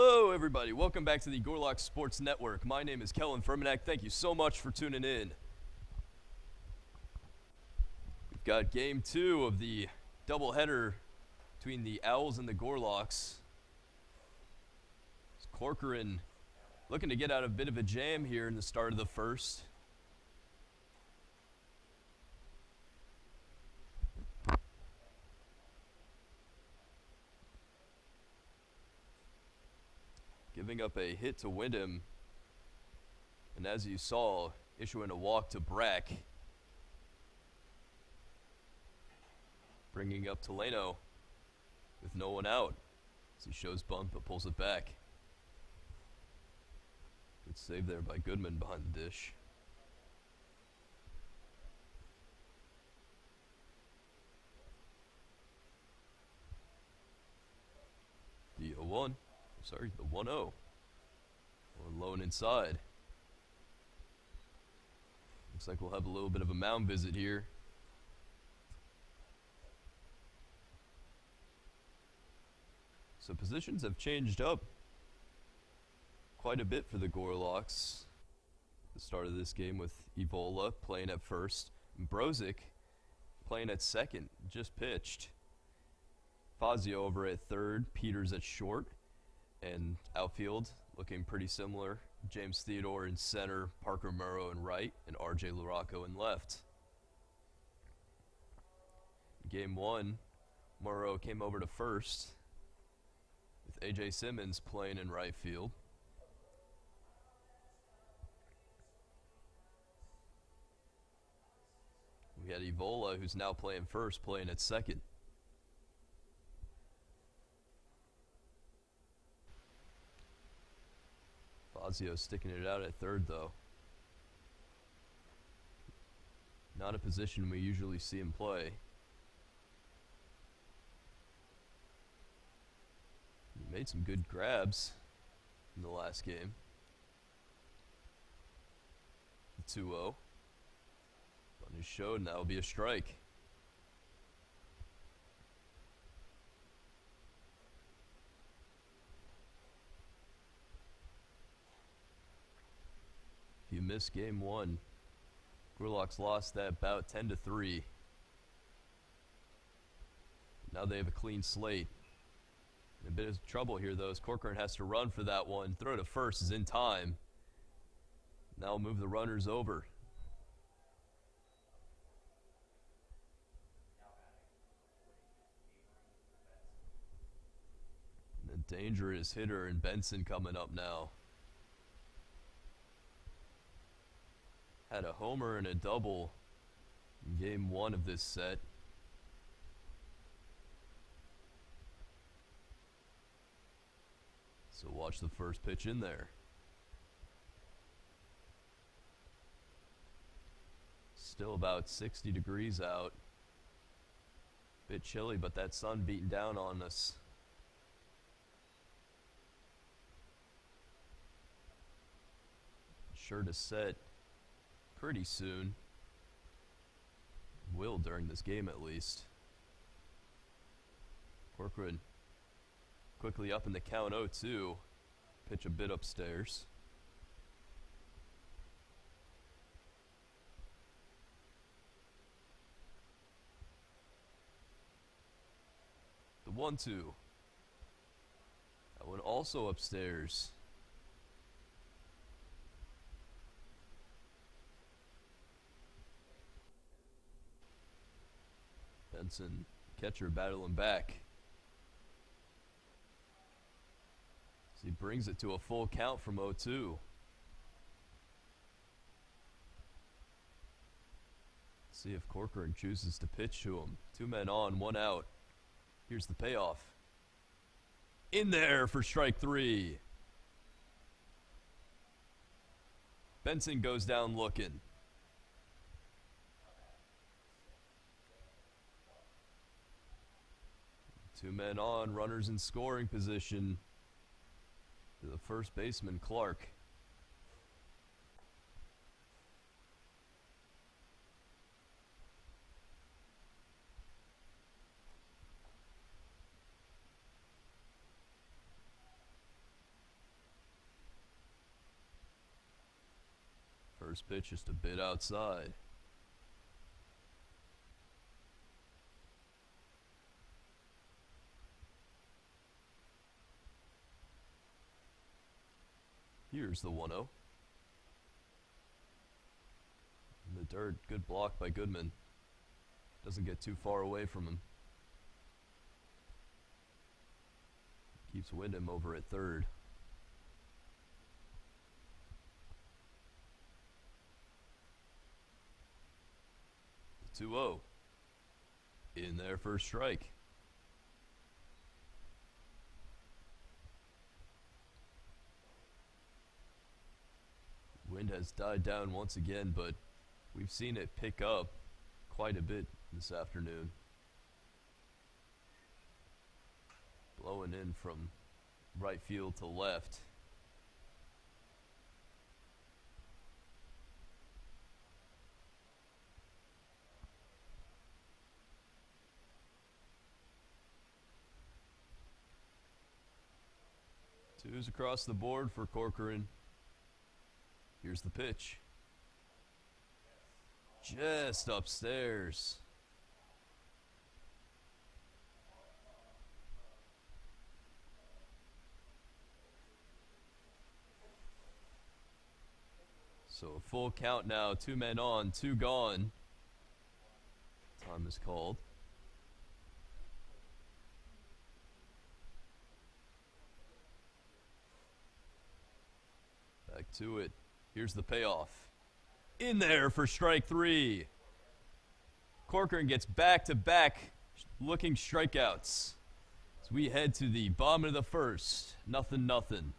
Hello, everybody. Welcome back to the Gorlock Sports Network. My name is Kellen Fermanak. Thank you so much for tuning in. We've got game 2 of the doubleheader between the Owls and the Gorlocks. Corcoran looking to get out of a bit of a jam here in the start of the first. Giving up a hit to Wyndham, and as you saw, issuing a walk to Brack. Bringing up Teleno with no one out as he shows bunt but pulls it back. Good save there by Goodman behind the dish. The 0-1. Sorry, the 1-0. Or low and inside. Looks like we'll have a little bit of a mound visit here. So positions have changed up quite a bit for the Gorlocks. The start of this game with Evola playing at first. And Brozic playing at second, just pitched. Fazio over at third, Peters at short. And outfield looking pretty similar. James Theodore in center, Parker Murrow in right, and RJ Luraco in left. Game 1, Murrow came over to first with AJ Simmons playing in right field. We had Evola, who's now playing first, playing at second. Fazio sticking it out at third, though. Not a position we usually see him play. He made some good grabs in the last game. The 2-0. On his show, and that will be a strike. If you miss game 1, Gorlocks lost that bout 10-3. Now they have a clean slate. In a bit of trouble here, though, as Corcoran has to run for that one. Throw to first is in time. Now we'll move the runners over. And a dangerous hitter in Benson coming up now. Had a homer and a double in game 1 of this set. So watch the first pitch in there. Still about 60 degrees out. Bit chilly, but that sun beating down on us. Sure to set pretty soon. Will during this game at least. Corcoran quickly up in the count 0-2. Pitch a bit upstairs. The 1-2. That one also upstairs. Benson, catcher, battling back. So he brings it to a full count from 0-2. See if Corcoran chooses to pitch to him. 2 men on, 1 out. Here's the payoff. In there for strike 3. Benson goes down looking. Two men on, runners in scoring position. To the first baseman, Clark. First pitch just a bit outside. Here's the 1-0. In the dirt, good block by Goodman. Doesn't get too far away from him. Keeps Wyndham over at third. The 2-0. In there for a strike. Wind has died down once again, but we've seen it pick up quite a bit this afternoon. Blowing in from right field to left. Twos across the board for Corcoran. Here's the pitch. Just upstairs. So a full count now, 2 men on, 2 gone. Time is called. Back to it. Here's the payoff. In there for strike 3. Corcoran gets back-to-back looking strikeouts. As we head to the bottom of the first. 0-0.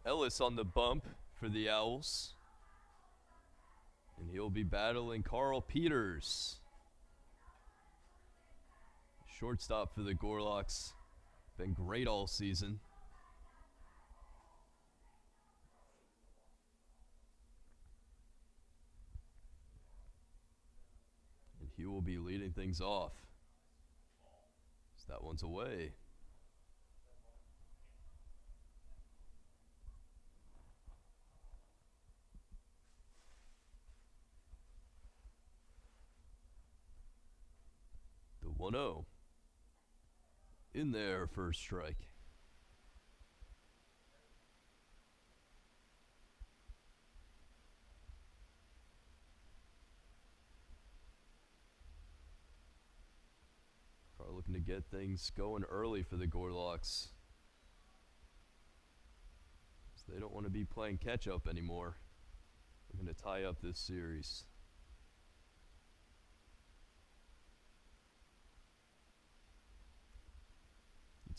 Ellis on the bump for the Owls. And he'll be battling Carl Peters. Shortstop for the Gorlocks. Been great all season. And he will be leading things off. So that one's away. The 1-0. In there, first strike. Are looking to get things going early for the Gorlocks. So they don't want to be playing catch up anymore. going to tie up this series.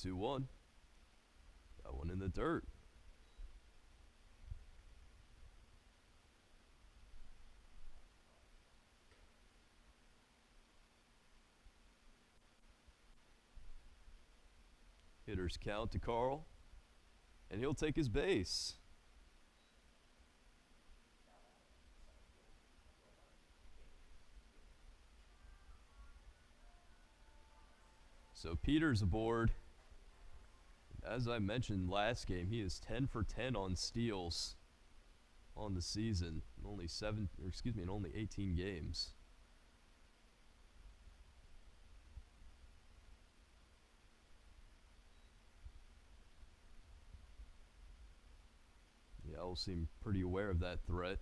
2-1. That one in the dirt. Hitters count to Carl, and he'll take his base. So Peters aboard. As I mentioned last game, he is 10 for 10 on steals on the season. In only 18 games. Yeah, Owls seem pretty aware of that threat.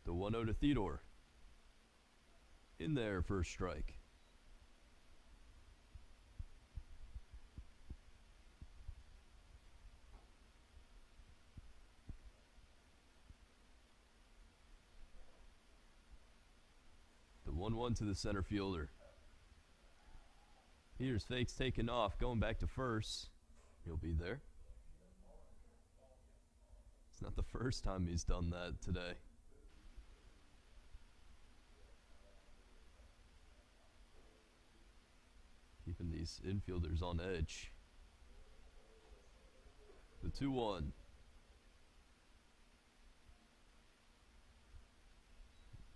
The 1-0 to Theodore. In there for a strike. The 1-1 to the center fielder. Peters fakes taking off, going back to first. He'll be there. It's not the first time he's done that today. Keeping these infielders on edge. The 2-1.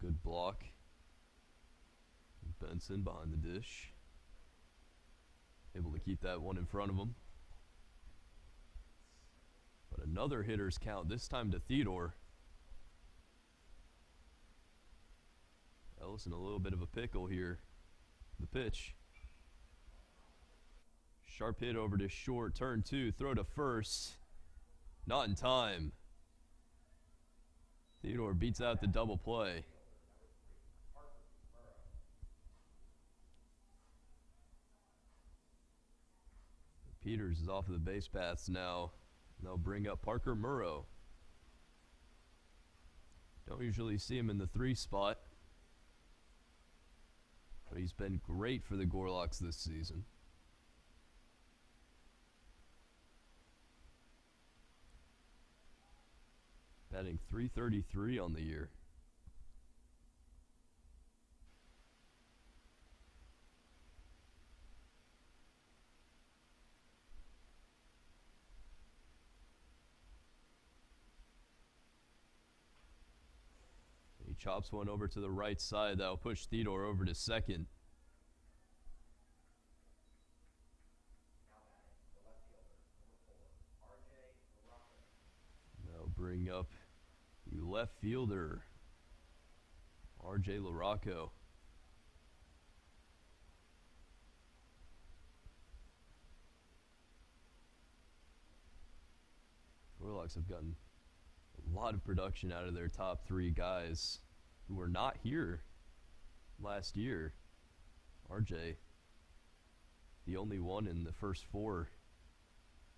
Good block. Benson behind the dish. Able to keep that one in front of him. But another hitter's count, this time to Theodore. Ellis in a little bit of a pickle here. The pitch. Sharp hit over to short, turn 2, throw to first. Not in time. Theodore beats out the double play. Peters is off of the base paths now. They'll bring up Parker Murrow. Don't usually see him in the 3 spot, but he's been great for the Gorlocks this season. Batting .333 on the year. He chops one over to the right side. That'll push Theodore over to second. That'll bring up the left fielder, R.J. LaRocco. Gorlocks have gotten a lot of production out of their top 3 guys who were not here last year. RJ, the only one in the first 4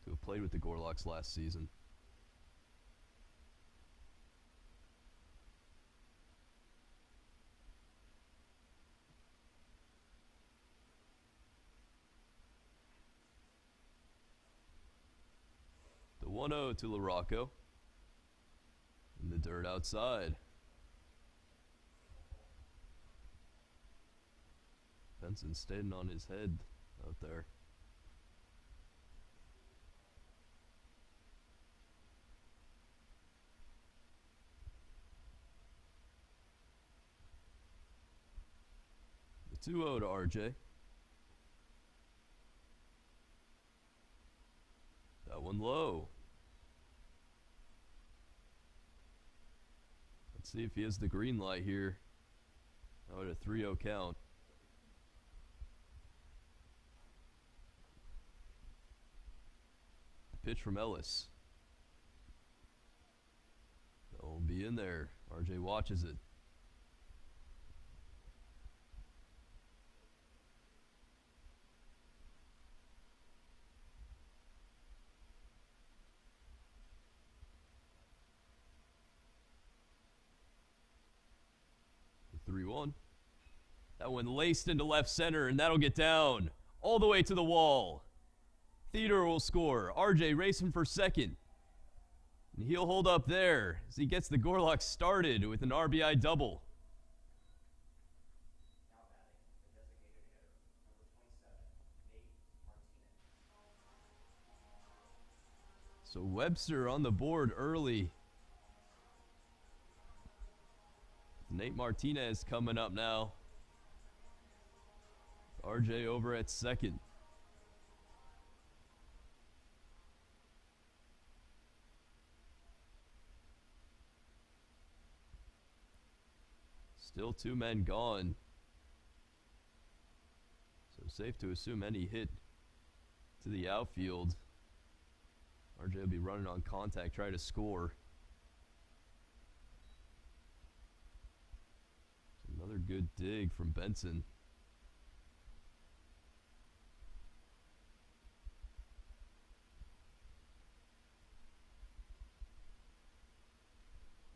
to have played with the Gorlocks last season. The 1-0 to LaRocco. In the dirt outside. Benson staying on his head out there. The 2-0 to RJ. That one low. Let's see if he has the green light here. Oh, at a 3-0 count. The pitch from Ellis. That will be in there. RJ watches it. 3-1. That one laced into left center, and that'll get down all the way to the wall. Theodore will score. RJ racing for second. And he'll hold up there as he gets the Gorloks started with an RBI double. So Webster on the board early. Nate Martinez coming up now. RJ over at second. Still 2 men gone. So safe to assume any hit to the outfield. RJ will be running on contact, try to score. Another good dig from Benson.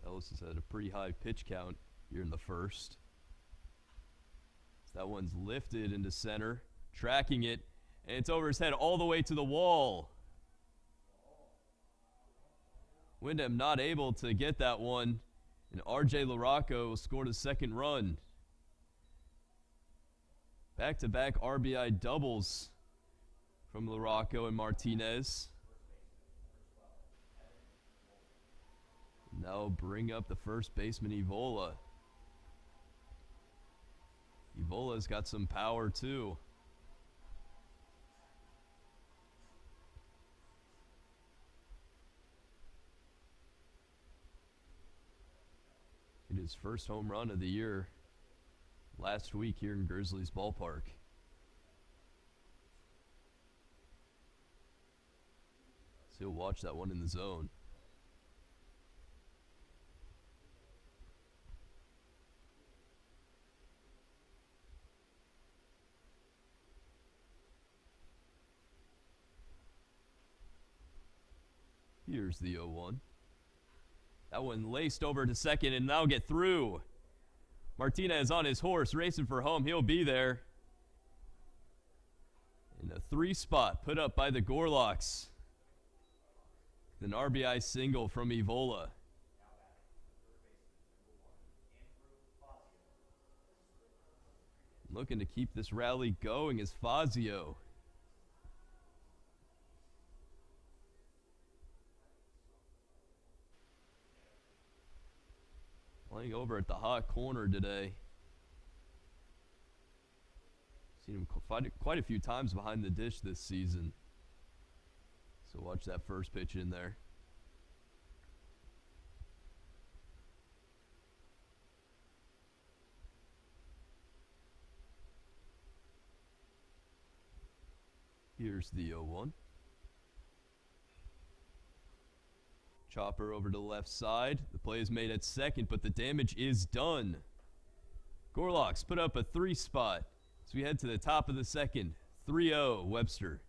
Ellis has had a pretty high pitch count here in the first. That one's lifted into center, tracking it, and it's over his head all the way to the wall. Wyndham not able to get that one, and RJ LaRocco scored a second run. Back-to-back RBI doubles from LaRocco and Martinez. Now bring up the first baseman, Evola. Evola's got some power too. Hit his first home run of the year last week here in Grizzlies Ballpark. So he'll watch that one in the zone. Here's the 0-1. That one laced over to second, and now get through. Martinez on his horse, racing for home. He'll be there. In a 3 spot put up by the Gorloks. An RBI single from Evola. Looking to keep this rally going is Fazio. Playing over at the hot corner today. Seen him quite a few times behind the dish this season. So watch that first pitch in there. Here's the 0-1. Chopper over to the left side. The play is made at second, but the damage is done. Gorloks put up a 3 spot as we head to the top of the second. 3-0 Webster.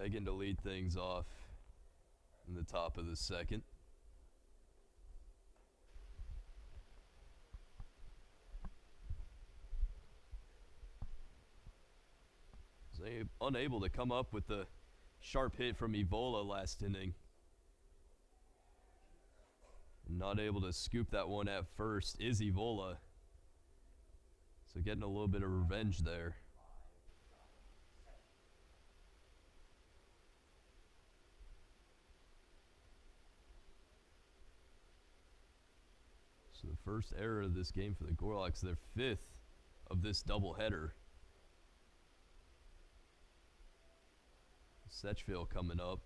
Begging to lead things off in the top of the second. Unable to come up with the sharp hit from Evola last inning. Not able to scoop that one at first is Evola. So getting a little bit of revenge there. So the first error of this game for the Gorloks, their 5th of this doubleheader. Setchville coming up.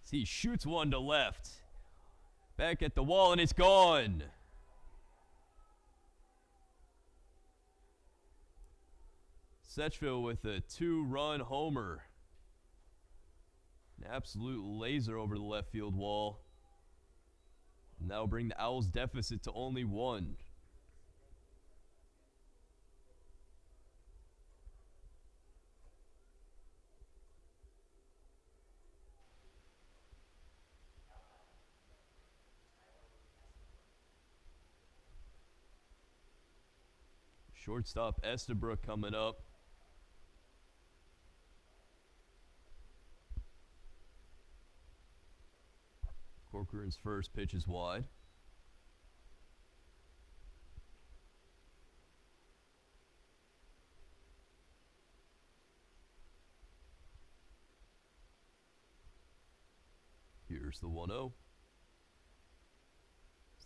He shoots one to left. Back at the wall, and it's gone. Setchville with a 2-run homer. An absolute laser over the left field wall. And that'll bring the Owls' deficit to only 1. Shortstop Estabrook coming up. Corcoran's first pitch is wide. Here's the 1-0. Does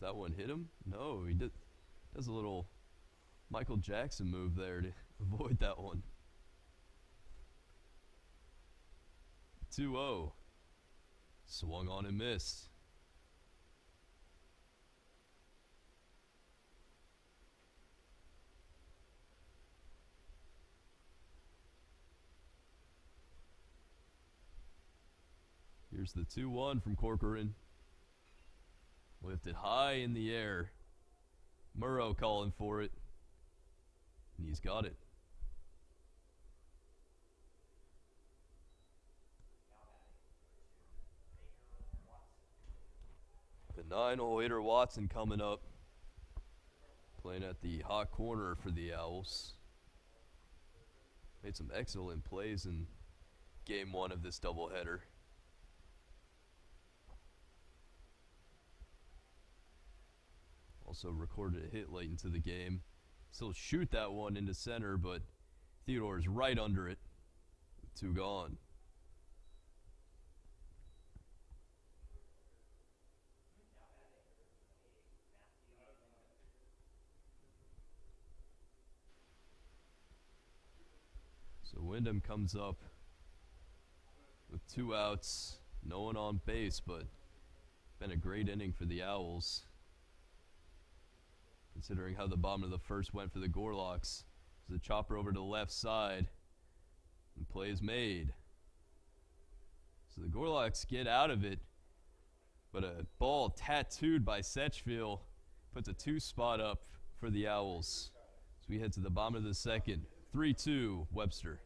that one hit him? No, he does a little Michael Jackson move there to avoid that one. 2-0. Swung on and missed. Here's the 2-1 from Corcoran. Lifted high in the air. Murrow calling for it. And he's got it. The 9-hole hitter Watson coming up. Playing at the hot corner for the Owls. Made some excellent plays in game 1 of this doubleheader. Also recorded a hit late into the game. Still shoot that one into center, but Theodore is right under it. 2 gone. So Wyndham comes up with 2 outs, no one on base, but been a great inning for the Owls. Considering how the bottom of the first went for the Gorloks. There's a chopper over to the left side. And play is made. So the Gorloks get out of it. But a ball tattooed by Setchville puts a 2 spot up for the Owls. So we head to the bottom of the second. 3-2 Webster.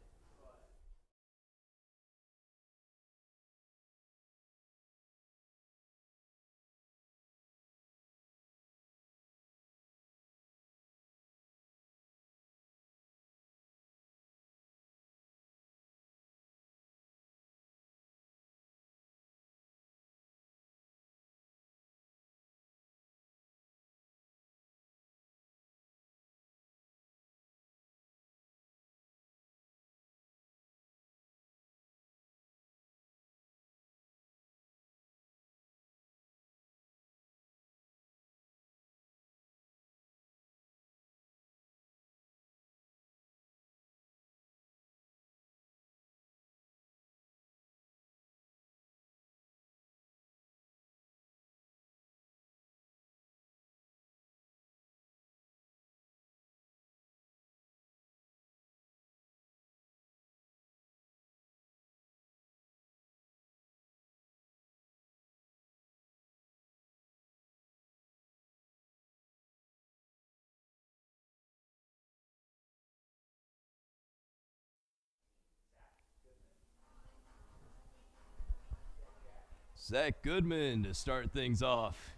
Zach Goodman to start things off.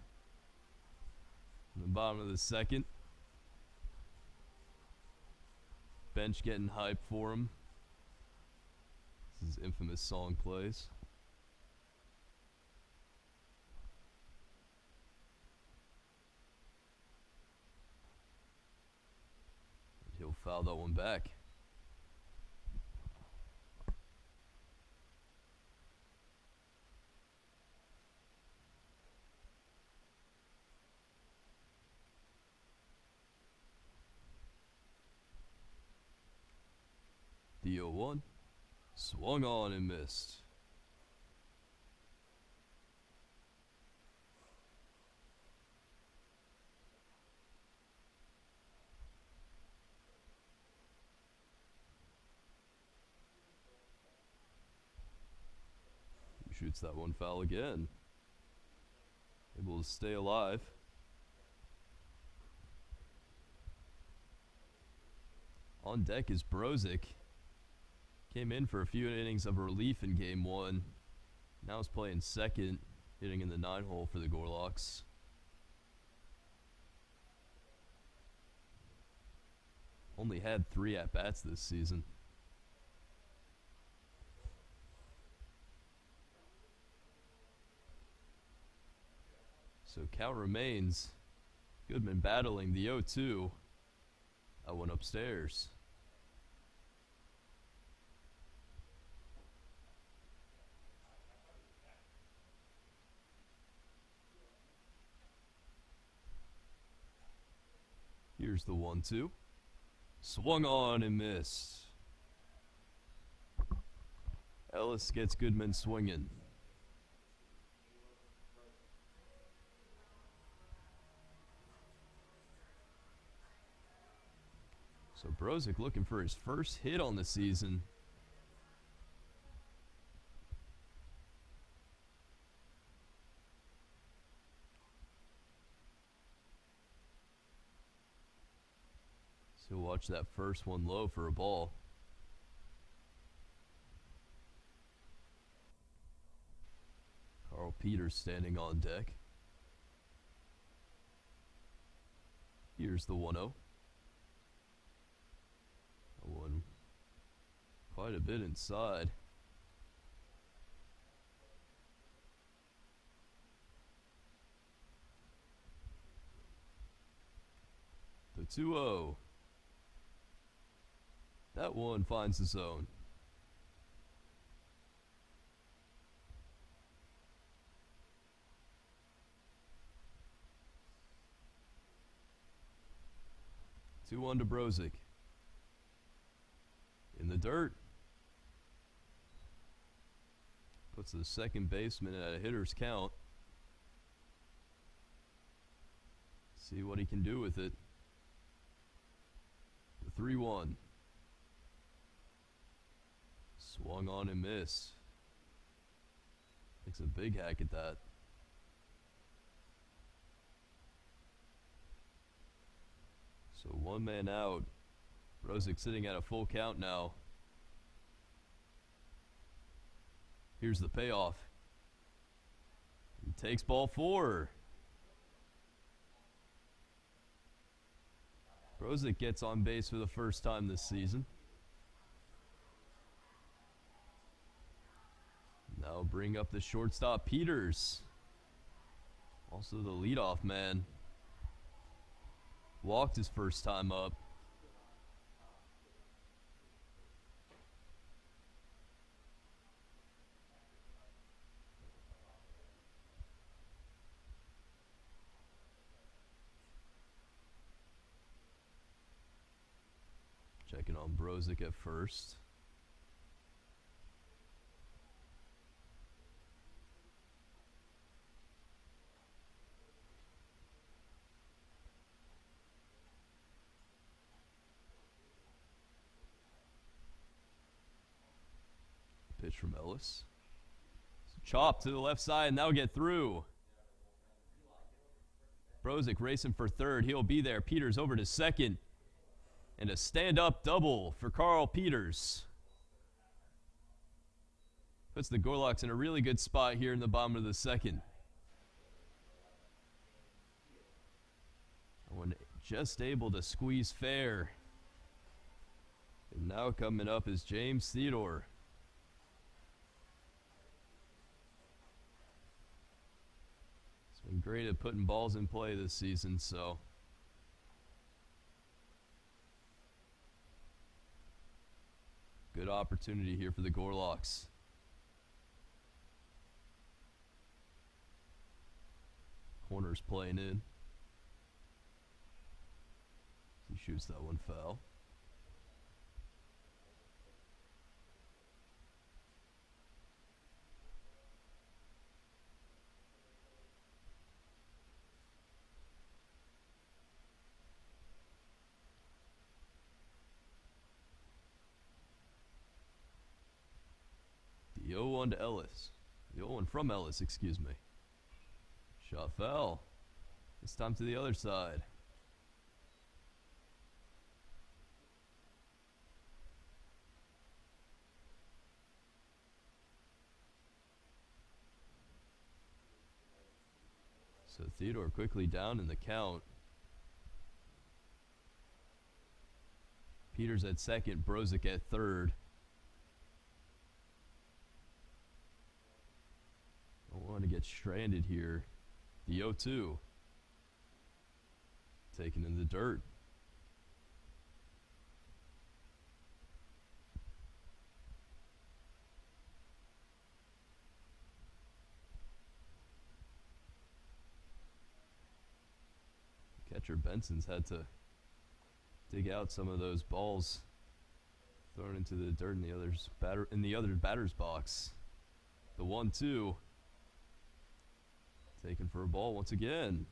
In the bottom of the second. Bench getting hyped for him. This is infamous song plays. He'll foul that one back. The 0-1. Swung on and missed. He shoots that one foul again. Able to stay alive. On deck is Brozick. Came in for a few innings of relief in game one. Now is playing second, hitting in the 9-hole for the Gorlocks. Only had 3 at-bats this season. So count remains. Goodman battling the 0-2. That one upstairs. Here's the 1-2. Swung on and missed. Ellis gets Goodman swinging. So Brozick looking for his first hit on the season. So watch that first one low for a ball. Carl Peters standing on deck. Here's the 1-0. One quite a bit inside. The 2-0. That one finds the zone. Two on to Brozick. In the dirt. Puts the second baseman at a hitter's count. See what he can do with it. The 3-1. Swung on and missed. Takes a big hack at that. So 1 man out. Brozick sitting at a full count now. Here's the payoff. He takes ball 4. Brozick gets on base for the first time this season. Now bring up the shortstop, Peters. Also the leadoff man. Walked his first time up. Checking on Brozick at first. Pitch from Ellis. Chop to the left side, and that'll get through. Brozick racing for third. He'll be there. Peters over to second. And a stand-up double for Carl Peters. Puts the Gorlocks in a really good spot here in the bottom of the second. One just able to squeeze fair. And now coming up is James Theodore. He's been great at putting balls in play this season, so good opportunity here for the Gorlocks. Corner's playing in. He shoots that one foul. The 0-1 to Ellis. The 0-1 from Ellis, excuse me. Shot foul. This time to the other side. So Theodore quickly down in the count. Peters at second, Brozick at third. Don't want to get stranded here. The 0-2. Taken in the dirt. Catcher Benson's had to dig out some of those balls thrown into the dirt in the other batter's box. The 1-2 taken for a ball once again.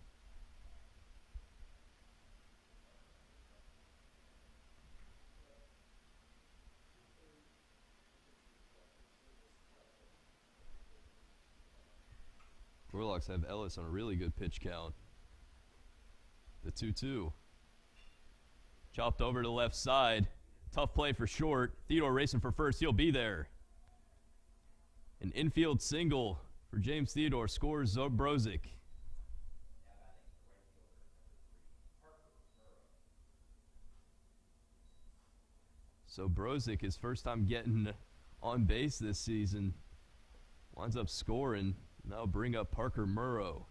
Gorlocks have Ellis on a really good pitch count. The 2-2. Chopped over to the left side. Tough play for short. Theodore racing for first. He'll be there. An infield single for James Theodore. Scores Brozick. So Brozick, his first time getting on base this season, winds up scoring. Now bring up Parker Murrow.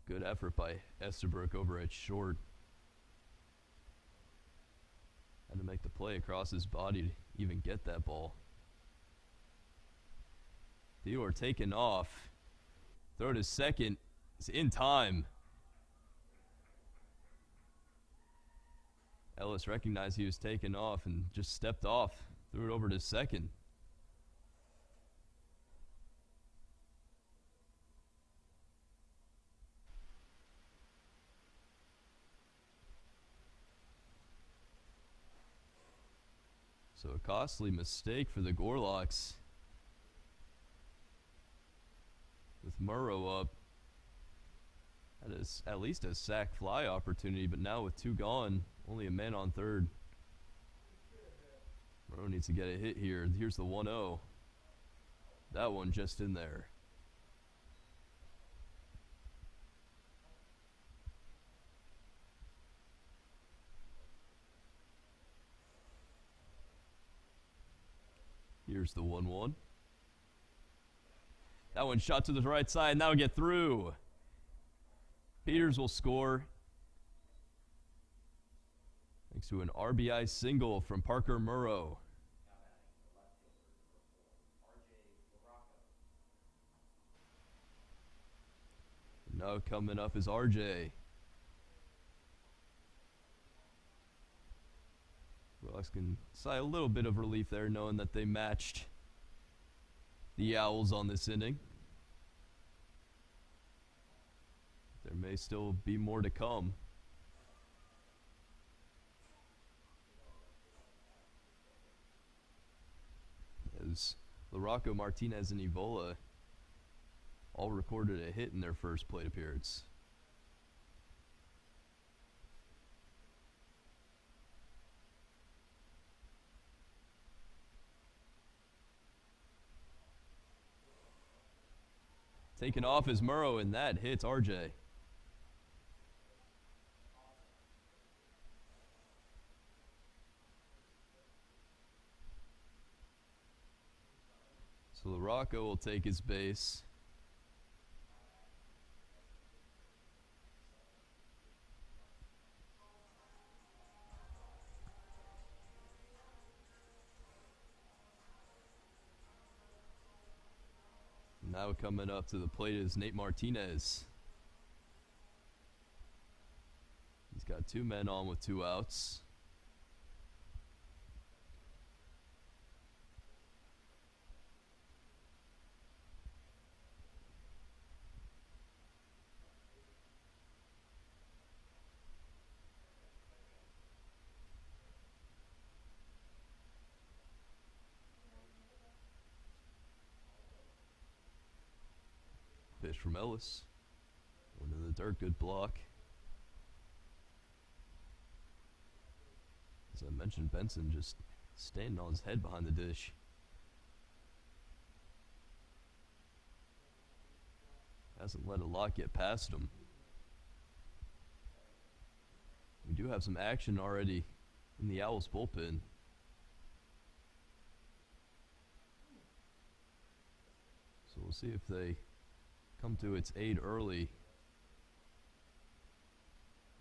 Good effort by Estabrook over at short. Had to make the play across his body to even get that ball. Theodore taken off. Throw to second. It's in time. Ellis recognized he was taken off and just stepped off. Threw it over to second. So a costly mistake for the Gorlocks. With Murrow up. That is at least a sac fly opportunity, but now with two gone, only a man on third. Murrow needs to get a hit here. Here's the 1-0. That one just in there. Here's the 1-1. That one shot to the right side. Now get through. Peters will score thanks to an RBI single from Parker Murrow. Now coming up is RJ. Gorlocks can sigh a little bit of relief there knowing that they matched the Owls on this inning. There may still be more to come. As LaRocco, Martinez, and Evola all recorded a hit in their first plate appearance. taken off is Murrow, and that hits RJ. So LaRocco will take his base. Now coming up to the plate is Nate Martinez. He's got 2 men on with 2 outs. Pitch from Ellis. Going to the dirt, good block. As I mentioned, Benson just standing on his head behind the dish. Hasn't let a lot get past him. We do have some action already in the Owls bullpen. So we'll see if they come to its aid early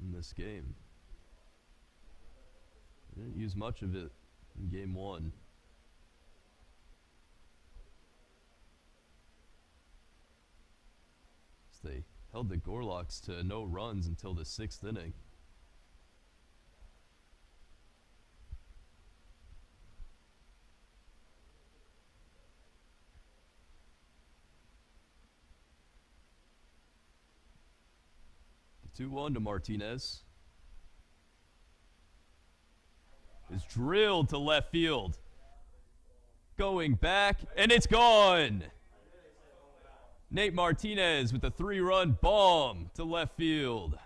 in this game. They didn't use much of it in game 1. So they held the Gorlocks to no runs until the 6th inning. The 2-1 to Martinez. Is drilled to left field. Going back, and it's gone. Nate Martinez with a 3-run bomb to left field.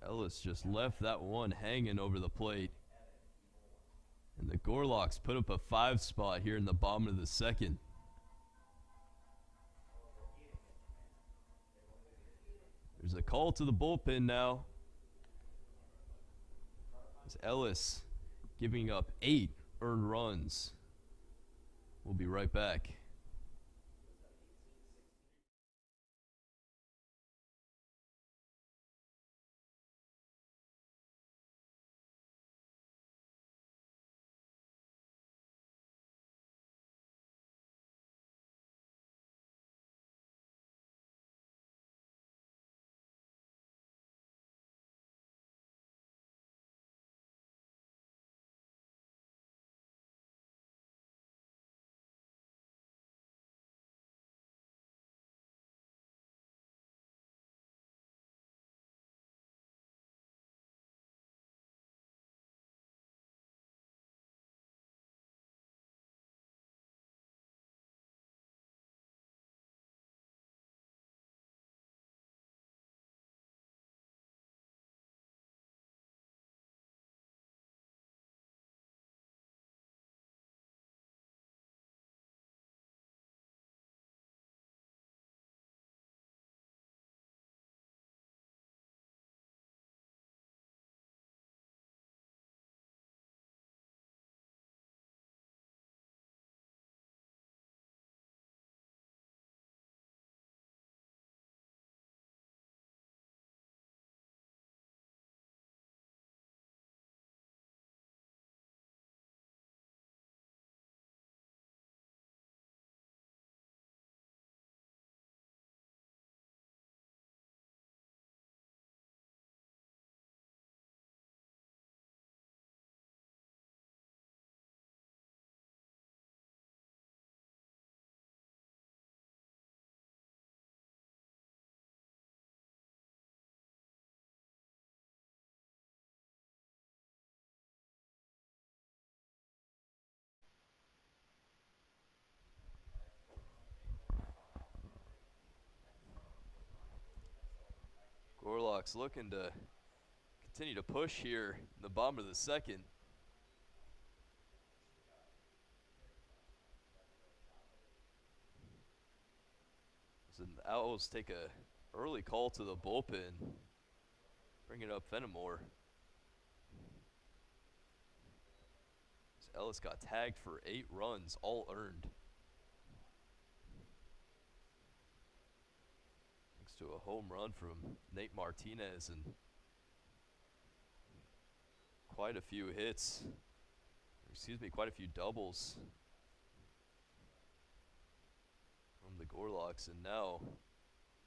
Ellis just left that one hanging over the plate. And the Gorlocks put up a 5 spot here in the bottom of the 2nd. There's a call to the bullpen now. As Ellis giving up 8 earned runs. We'll be right back. Gorloks looking to continue to push here in the bottom of the second. So the Owls take a early call to the bullpen, bringing up Fenimore. Ellis got tagged for 8 runs, all earned. Thanks to a home run from Nate Martinez and quite a few hits. Excuse me, quite a few doubles from the Gorloks. And now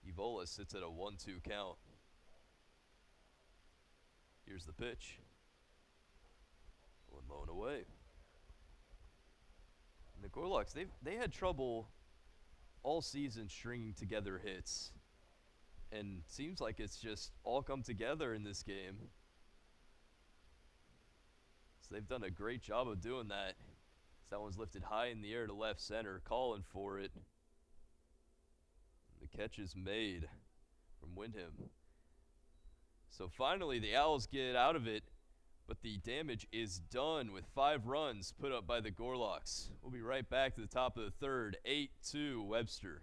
Evola sits at a 1-2 count. Here's the pitch. Going low and away. And the Gorloks, they had trouble all season stringing together hits. And seems like it's just all come together in this game. So they've done a great job of doing that. So that one's lifted high in the air to left center, calling for it. And the catch is made from Windham. So finally the Owls get out of it, but the damage is done with 5 runs put up by the Gorloks. We'll be right back to the top of the third, 8-2 Webster.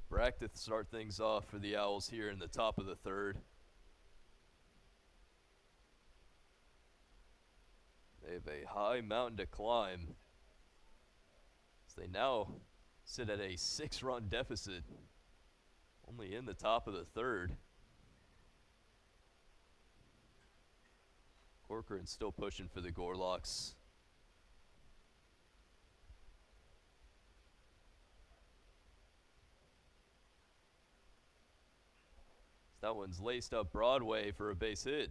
Brack to start things off for the Owls here in the top of the third. They have a high mountain to climb, as they now sit at a 6-run deficit, only in the top of the third. Corcoran still pushing for the Gorloks. That one's laced up Broadway for a base hit.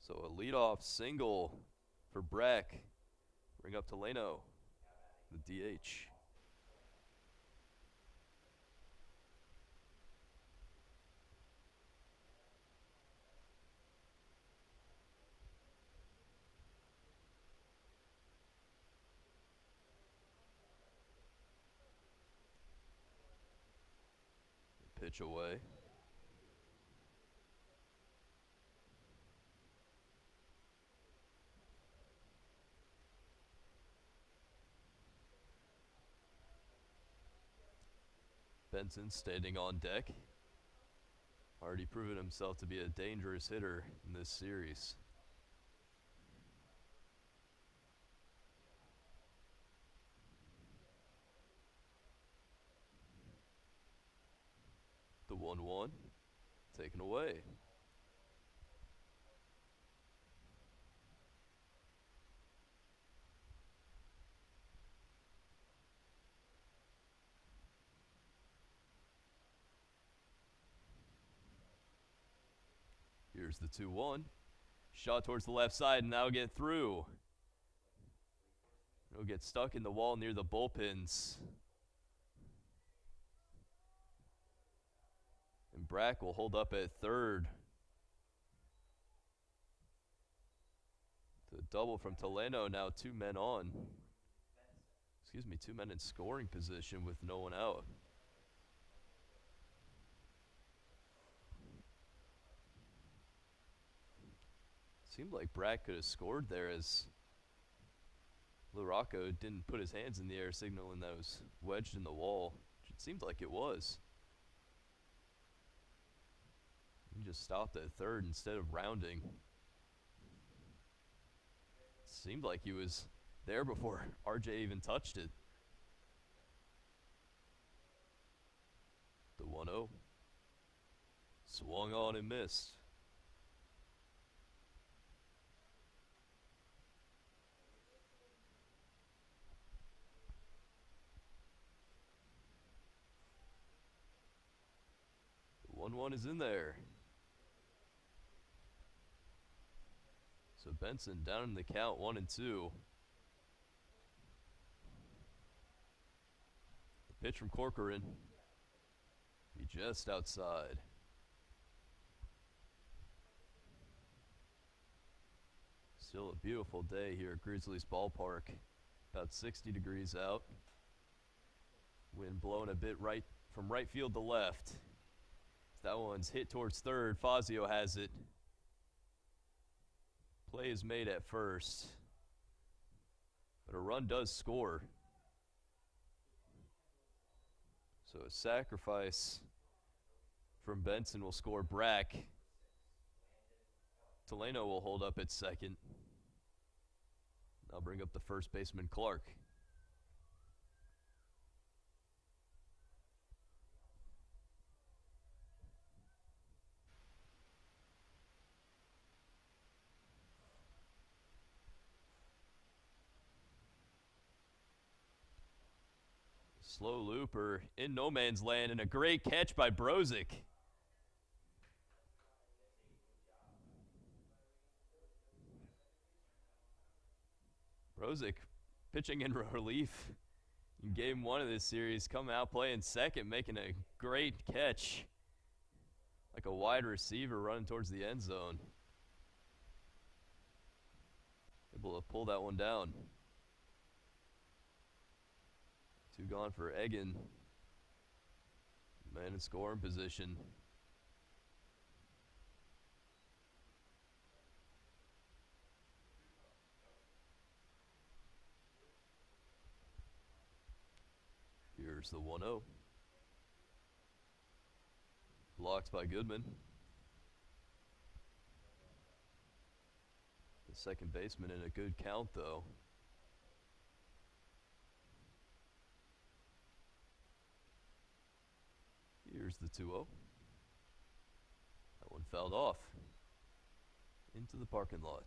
So a leadoff single for Brack. Bring up to Leno, the DH. Pitch away. Benson standing on deck. Already proven himself to be a dangerous hitter in this series. The 1-1 taken away. Here's the 2-1. Shot towards the left side and now get through. It'll get stuck in the wall near the bullpens. Brack will hold up at third. The double from Toleno, now 2 men on. Excuse me, 2 men in scoring position with no one out. Seemed like Brack could have scored there as LaRocco didn't put his hands in the air, signaling that it was wedged in the wall. It seemed like it was. He just stopped at third instead of rounding. Seemed like he was there before RJ even touched it. The 1-0. Swung on and missed. The 1-1 is in there. So Benson down in the count, 1-2. The pitch from Corcoran. Be just outside. Still a beautiful day here at Grizzlies Ballpark. About 60 degrees out. Wind blowing a bit right from right field to left. That one's hit towards third. Fazio has it. Play is made at first, but a run does score. So a sacrifice from Benson will score Brack. Toleno will hold up at second. I'll bring up the first baseman, Clark. Slow looper in no man's land, and a great catch by Brozick. Brozick pitching in relief in game 1 of this series, coming out playing second, making a great catch. Like a wide receiver running towards the end zone. Able to pull that one down. 2 gone for Egan. Man in scoring position. Here's the 1-0. Blocked by Goodman. The second baseman in a good count, though. Here's the 2-0. That one fouled off into the parking lot.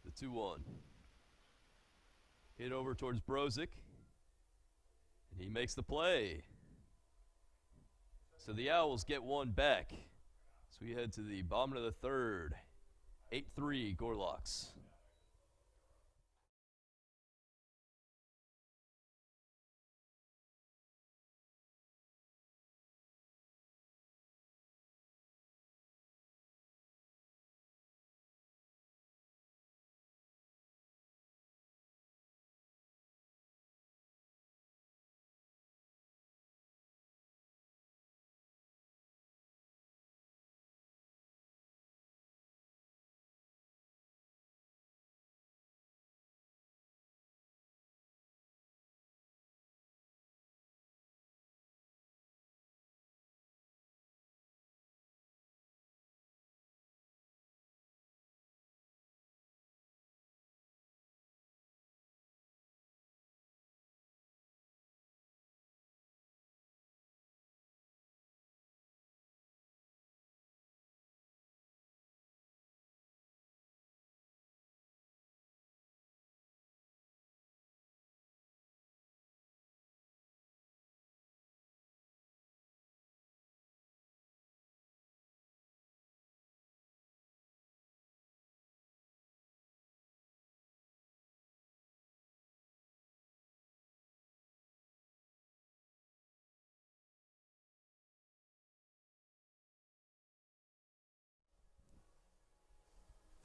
The 2-1. Hit over towards Brozick. And he makes the play. So the Owls get one back. So we head to the bottom of the third. 8-3 Gorlocks.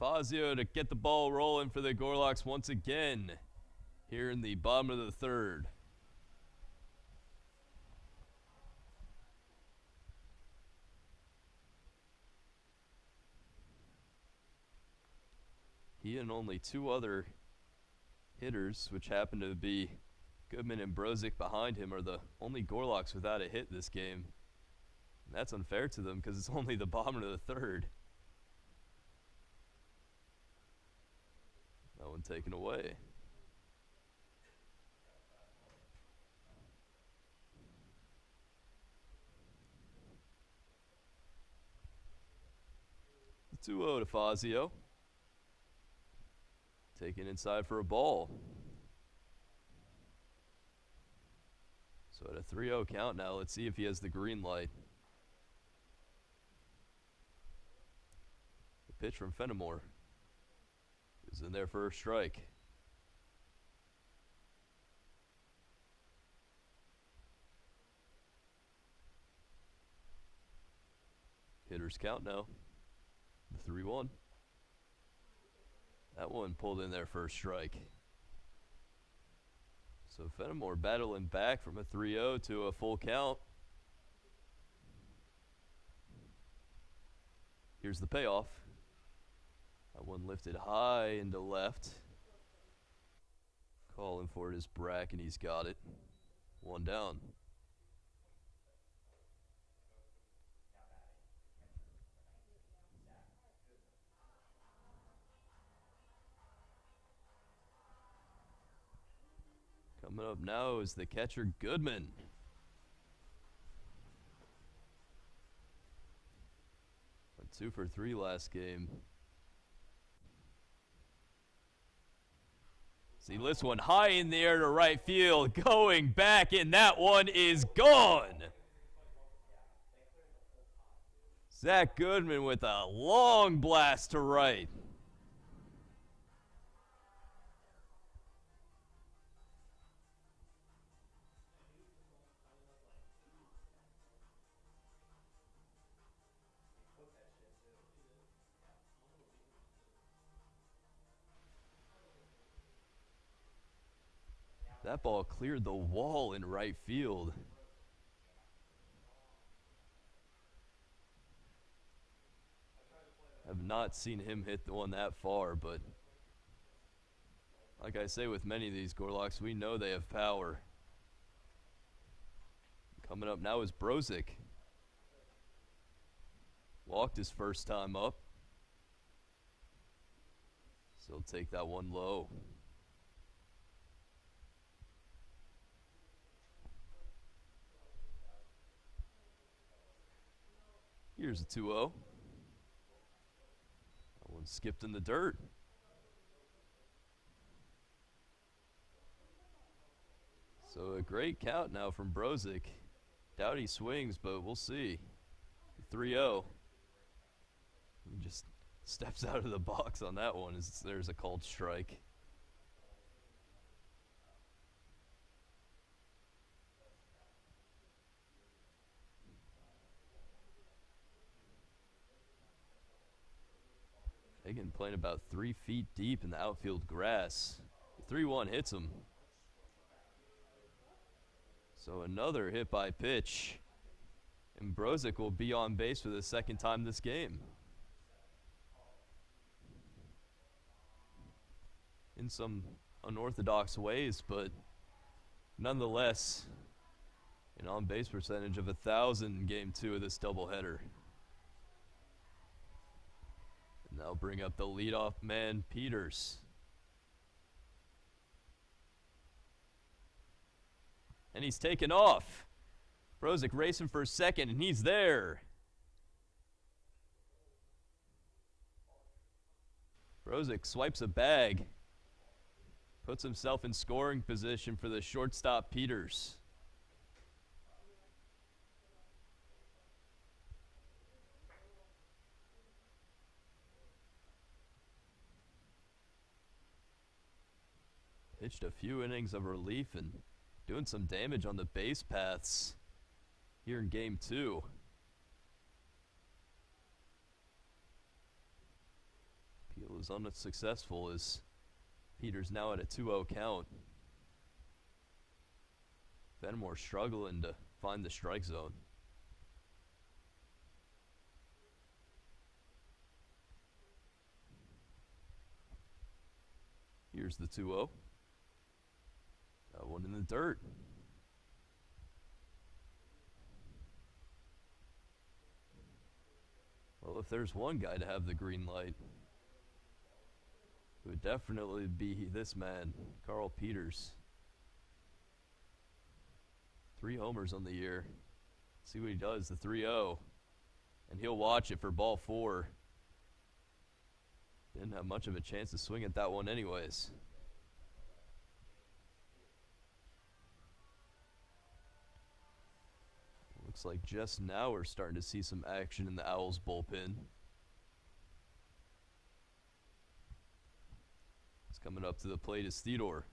Fazio to get the ball rolling for the Gorlocks once again here in the bottom of the third. He and only two other hitters, which happen to be Goodman and Brozick behind him, are the only Gorlocks without a hit this game. And that's unfair to them because it's only the bottom of the third. That one taken away. The 2-0 to Fazio. Taken inside for a ball. So at a 3-0 count now, let's see if he has the green light. The pitch from Fenimore is in there for a strike. Hitters count now. The 3-1. That one pulled in there for a strike. So Fenimore battling back from a 3-0 to a full count. Here's the payoff. That one lifted high into left. Calling for it is Brack, and he's got it. One down. Coming up now is the catcher, Goodman. Went 2 for 3 last game. See, lifts one high in the air to right field, going back, and that one is gone. Zach Goodman with a long blast to right. That ball cleared the wall in right field. I've not seen him hit the one that far, but like I say with many of these Gorlocks, we know they have power. Coming up now is Brozick. Walked his first time up. So he'll take that one low. Here's a 2-0. That one skipped in the dirt. So a great count now from Brozick. Doubt he swings, but we'll see. 3-0. He just steps out of the box on that one as there's a called strike. Hagen playing about 3 feet deep in the outfield grass. The 3-1 hits him. So another hit by pitch. And Brozick will be on base for the second time this game. In some unorthodox ways, but nonetheless, an on-base percentage of 1,000 in Game 2 of this doubleheader. And they'll bring up the leadoff man, Peters. And he's taken off. Brozick racing for second, and he's there. Brozick swipes a bag. Puts himself in scoring position for the shortstop, Peters. Pitched a few innings of relief and doing some damage on the base paths here in Game 2. Peel is unsuccessful as Peters now at a 2-0 count. Fenimore struggling to find the strike zone. Here's the 2-0. That one in the dirt. Well, if there's one guy to have the green light, it would definitely be this man, Carl Peters. 3 homers on the year. See what he does, the 3-0. And he'll watch it for ball 4. Didn't have much of a chance to swing at that one anyways. Looks like just now we're starting to see some action in the Owls bullpen. It's coming up to the plate is Theodore.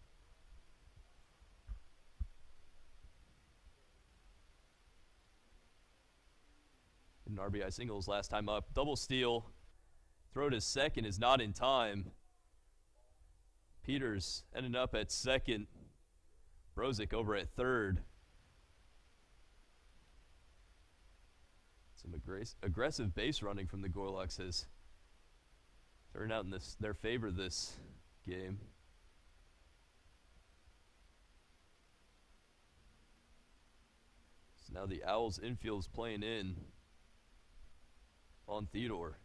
An RBI singles last time up. Double steal. Throw to second is not in time. Peters ended up at second. Brozick over at third. Some aggressive base running from the Gorloks has turned out in their favor this game. So now the Owls infield's playing in on Theodore.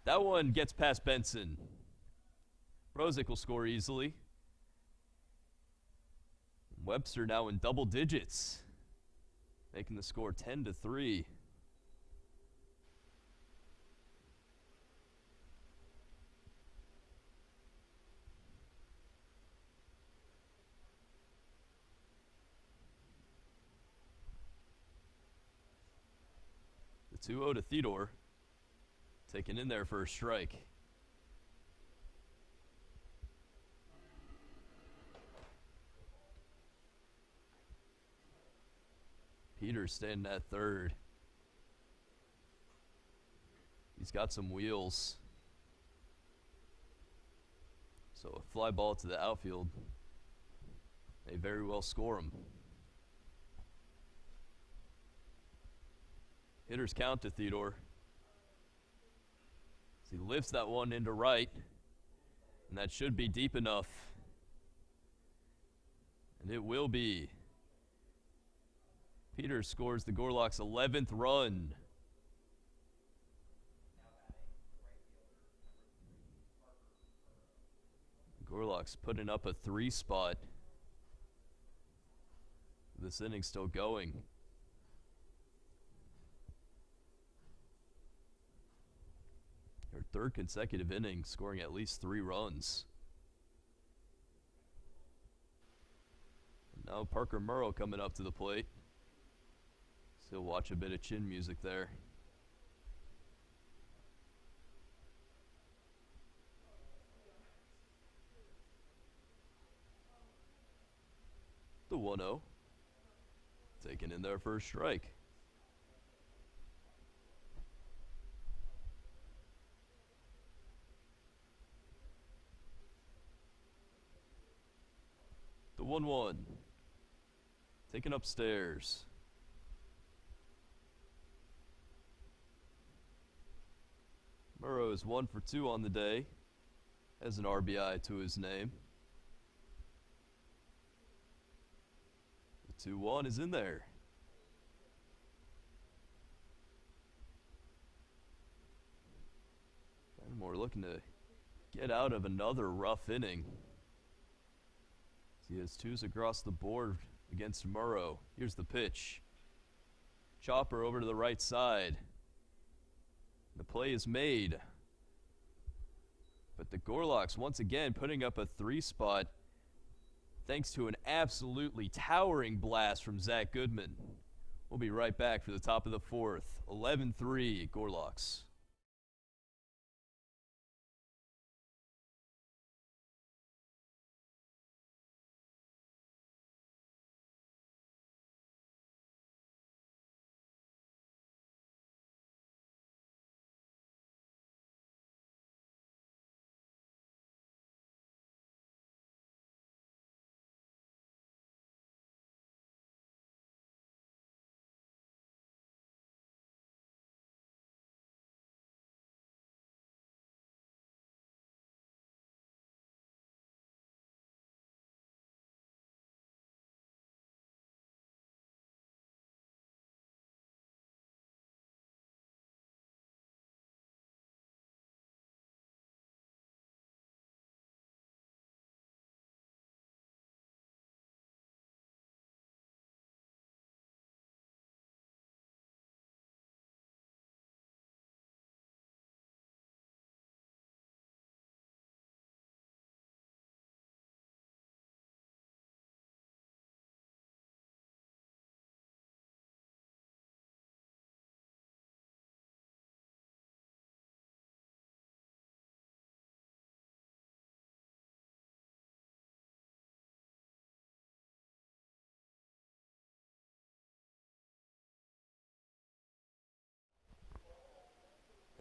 That one gets past Benson. Brozick will score easily. Webster now in double digits, making the score 10-3. The 2-0 to Theodore. Taken in there for a strike. Peters standing at third. He's got some wheels. So a fly ball to the outfield may very well score him. Hitters count to Theodore. He lifts that one into right, and that should be deep enough. And it will be. Peters scores the Gorloks' 11th run. Gorloks putting up a 3 spot. This inning's still going. Their 3rd consecutive inning, scoring at least 3 runs. And now Parker Murrow coming up to the plate. Still watch a bit of chin music there. The 1-0. Taken in their first strike. The 1-1. Taken upstairs. Murrow is 1 for 2 on the day. Has an RBI to his name. The 2-1 is in there. Fenimore looking to get out of another rough inning. He has 2s across the board against Murrow. Here's the pitch. Chopper over to the right side. The play is made. But the Gorloks once again putting up a 3 spot thanks to an absolutely towering blast from Zach Goodman. We'll be right back for the top of the 4th. 11-3 Gorloks.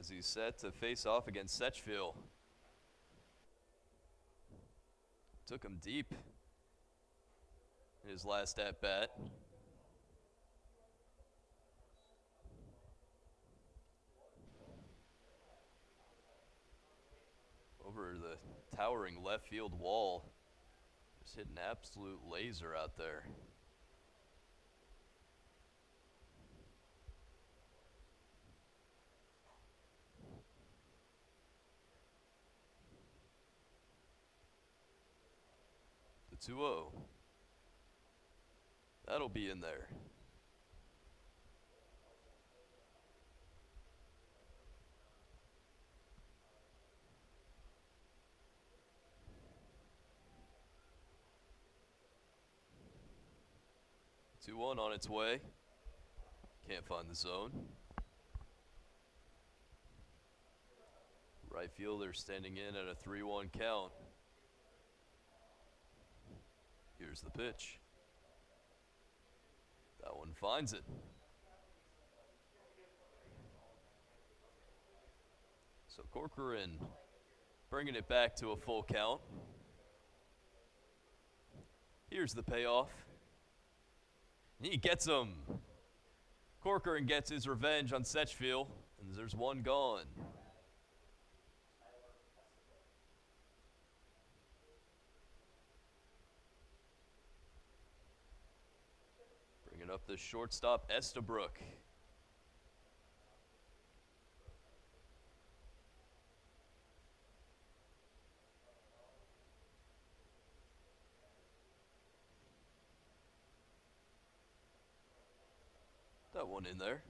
as he's set to face off against Setchfield. Took him deep in his last at-bat. Over the towering left field wall. Just hit an absolute laser out there. The 2-0. That'll be in there. Two one on its way. Can't find the zone. Right fielder standing in at a 3-1 count. Here's the pitch. That one finds it. So Corcoran bringing it back to a full count. Here's the payoff. He gets him. Corcoran gets his revenge on Setchfield, and there's one gone. Bringing up the shortstop, Estabrook. That one in there.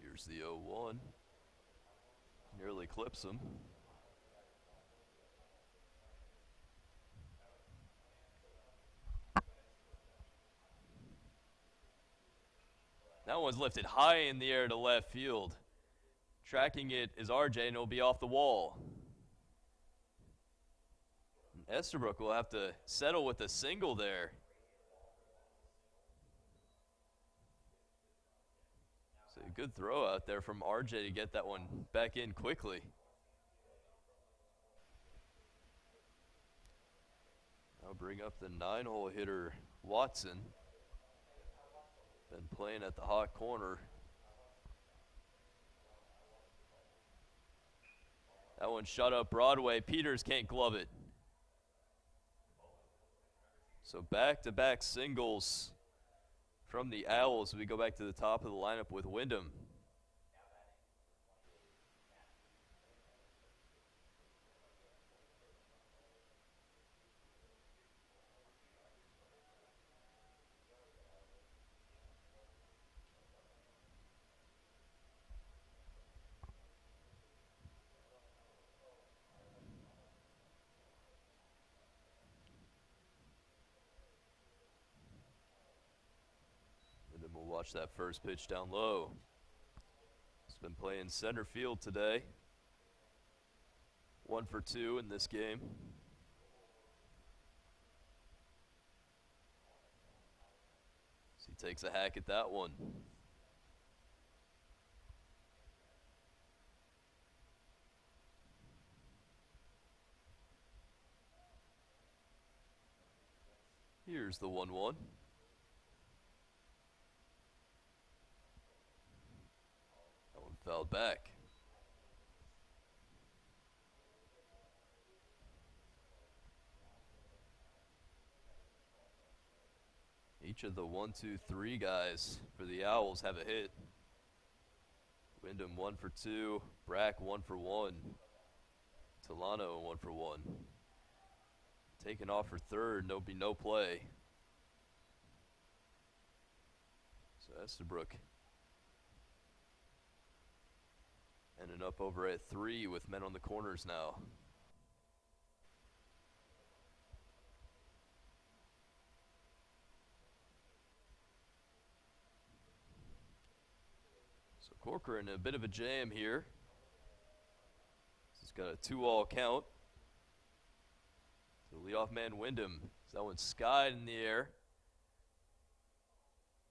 Here's the 0-1. Nearly clips him. That one's lifted high in the air to left field. Tracking it is RJ, and it'll be off the wall. And Estabrook will have to settle with a single there. So a good throw out there from RJ to get that one back in quickly. I'll bring up the 9-hole hitter, Watson. Been playing at the hot corner. That one shot up Broadway. Peters can't glove it. So back-to-back singles from the Owls. We go back to the top of the lineup with Wyndham. We'll watch that first pitch down low. He's been playing center field today. 1 for 2 in this game. So he takes a hack at that one. Here's the 1-1. Fouled back. Each of the 1, 2, 3 guys for the Owls have a hit. Wyndham 1 for 2, Brack 1 for 1, Tolano 1 for 1. Taking off for third, there'll be no play. So Estabrook ending up over at 3 with men on the corners now. So Corcoran in a bit of a jam here. This is got a 2-all count. So leadoff man Wyndham. That one's skied in the air.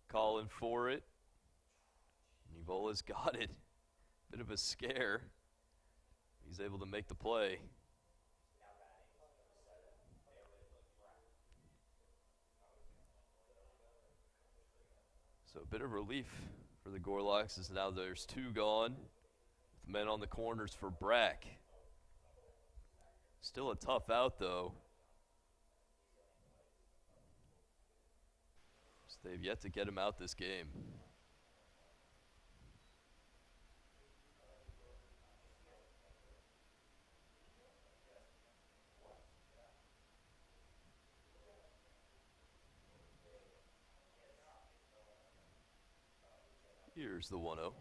Calling for it. Nivola's got it. Bit of a scare. He's able to make the play. So a bit of relief for the Gorlocks as now there's 2 gone. With men on the corners for Brack. Still a tough out though. So they've yet to get him out this game. Here's the 1-0.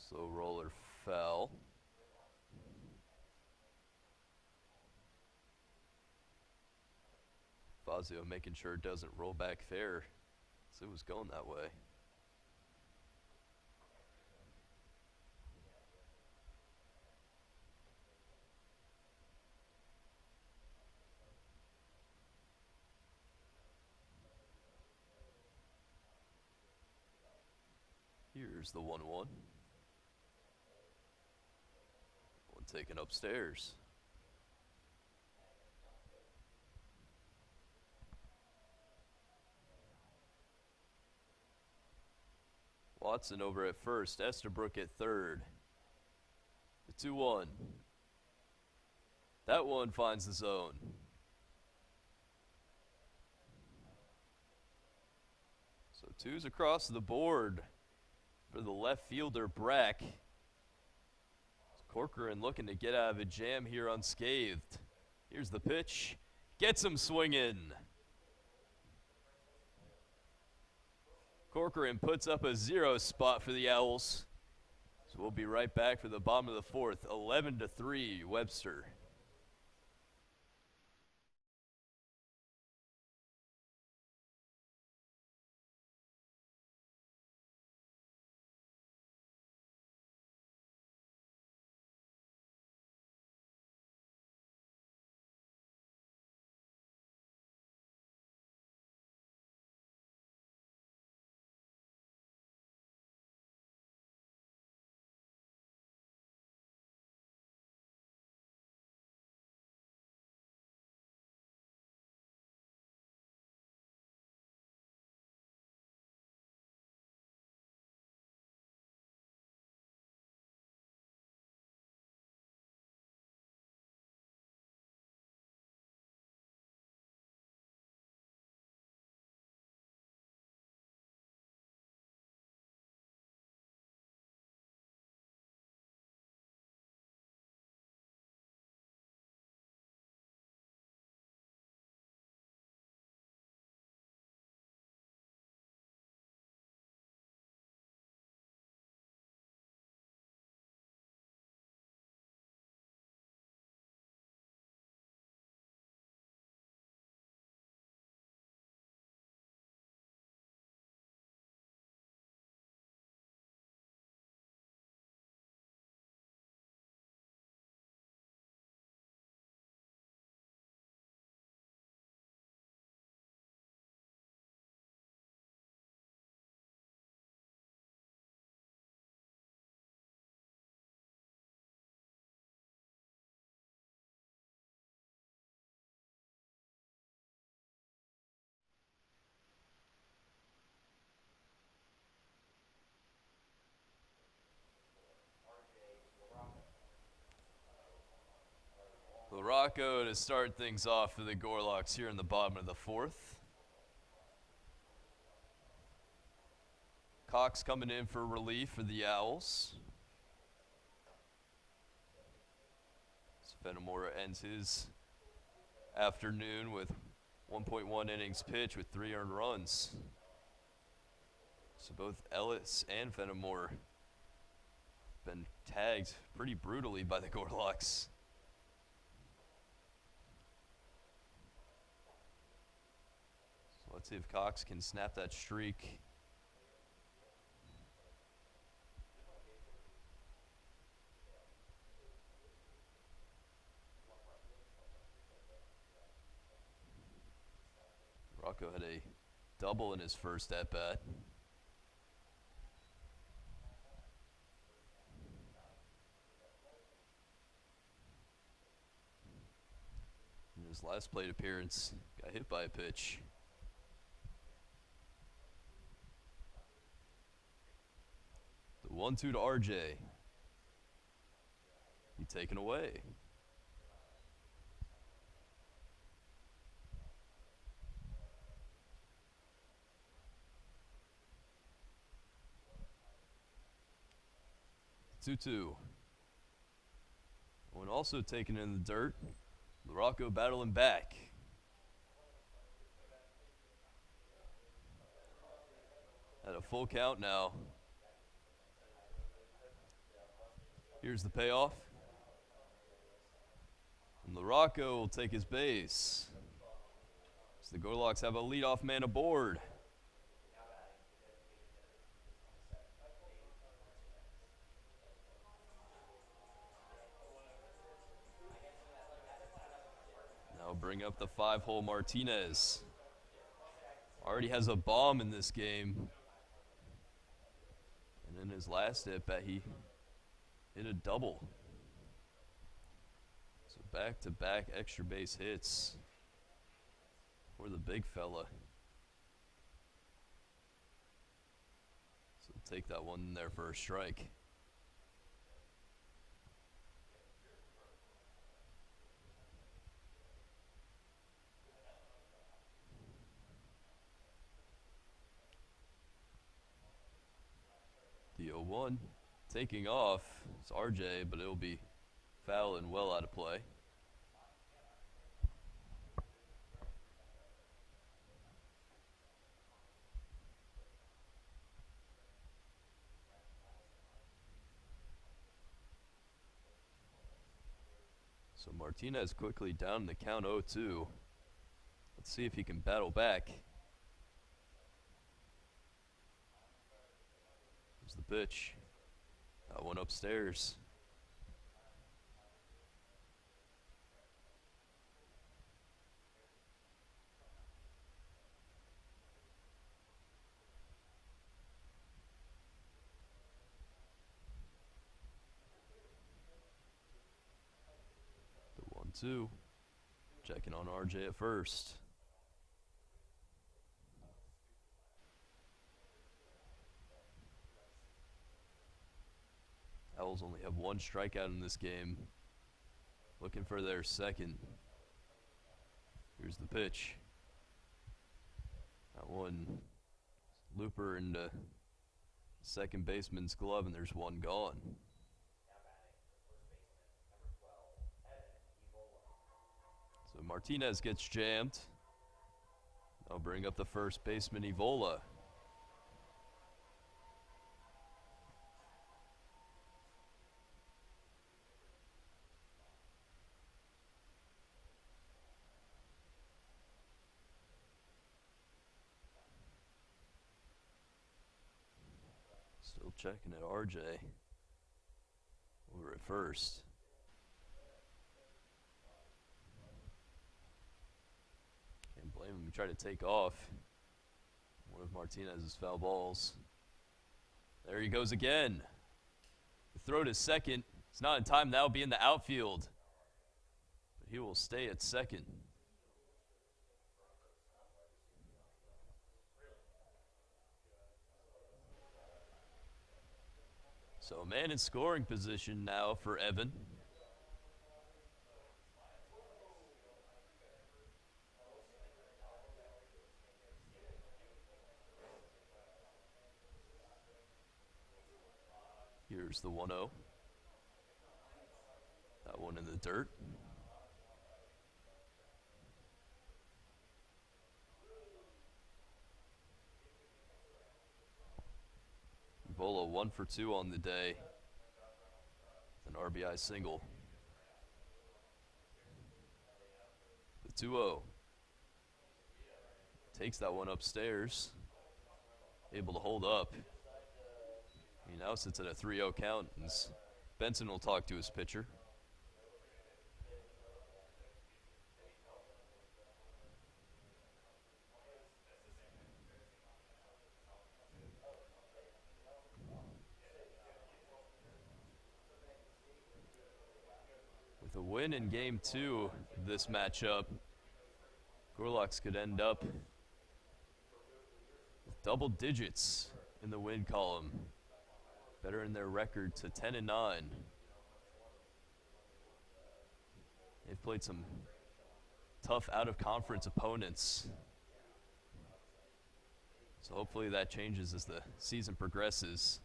Slow roller foul. Fazio making sure it doesn't roll back fair. So it was going that way. Here's the 1-1. One taken upstairs. Watson over at first, Estabrook at third. The 2-1. That one finds the zone. So 2's across the board for the left fielder, Brack. Corcoran looking to get out of a jam here unscathed. Here's the pitch. Gets him swinging. Corcoran puts up a 0 spot for the Owls. So we'll be right back for the bottom of the 4th. 11-3, Webster. Larocco to start things off for the Gorlocks here in the bottom of the 4th. Cox coming in for relief for the Owls. Fenimore ends his afternoon with 1.1 innings pitched with 3 earned runs. So both Ellis and Fenimore been tagged pretty brutally by the Gorlocks. So let's see if Cox can snap that streak. Rocco had a double in his first at-bat. In his last plate appearance, got hit by a pitch. The 1-2 to RJ. He taken away. Two. One also taken in the dirt. Rocco battling back. At a full count now. Here's the payoff. And LaRocco will take his base. So the Gorlocks have a leadoff man aboard. Now bring up the 5-hole Martinez. Already has a bomb in this game. And in his last at-bat, he hit a double. So back-to-back extra base hits for the big fella. So take that one in there for a strike. The 0-1 taking off. It's RJ, but it'll be foul and well out of play. So Martinez quickly down the count 0-2. Let's see if he can battle back. Here's the pitch. That one upstairs. The 1-2. Checking on RJ at first. Owls only have one strikeout in this game. Looking for their second. Here's the pitch. That one looper into second baseman's glove, and there's one gone. So Martinez gets jammed. I'll bring up the first baseman, Evola. Still checking at RJ over at first. Can't blame him. He tried to take off one of Martinez's foul balls. There he goes again. The throw to second. It's not in time. That'll be in the outfield. But he will stay at second. So a man in scoring position now for Evan. Here's the 1-0. That one in the dirt. Evola 1 for 2 on the day. An RBI single. The 2-0. Takes that one upstairs. Able to hold up. He now sits at a 3-0 count. And Benson will talk to his pitcher. With a win in Game 2 of this matchup, Gorloks could end up with double digits in the win column, bettering their record to 10-9. They've played some tough out-of-conference opponents, so hopefully that changes as the season progresses.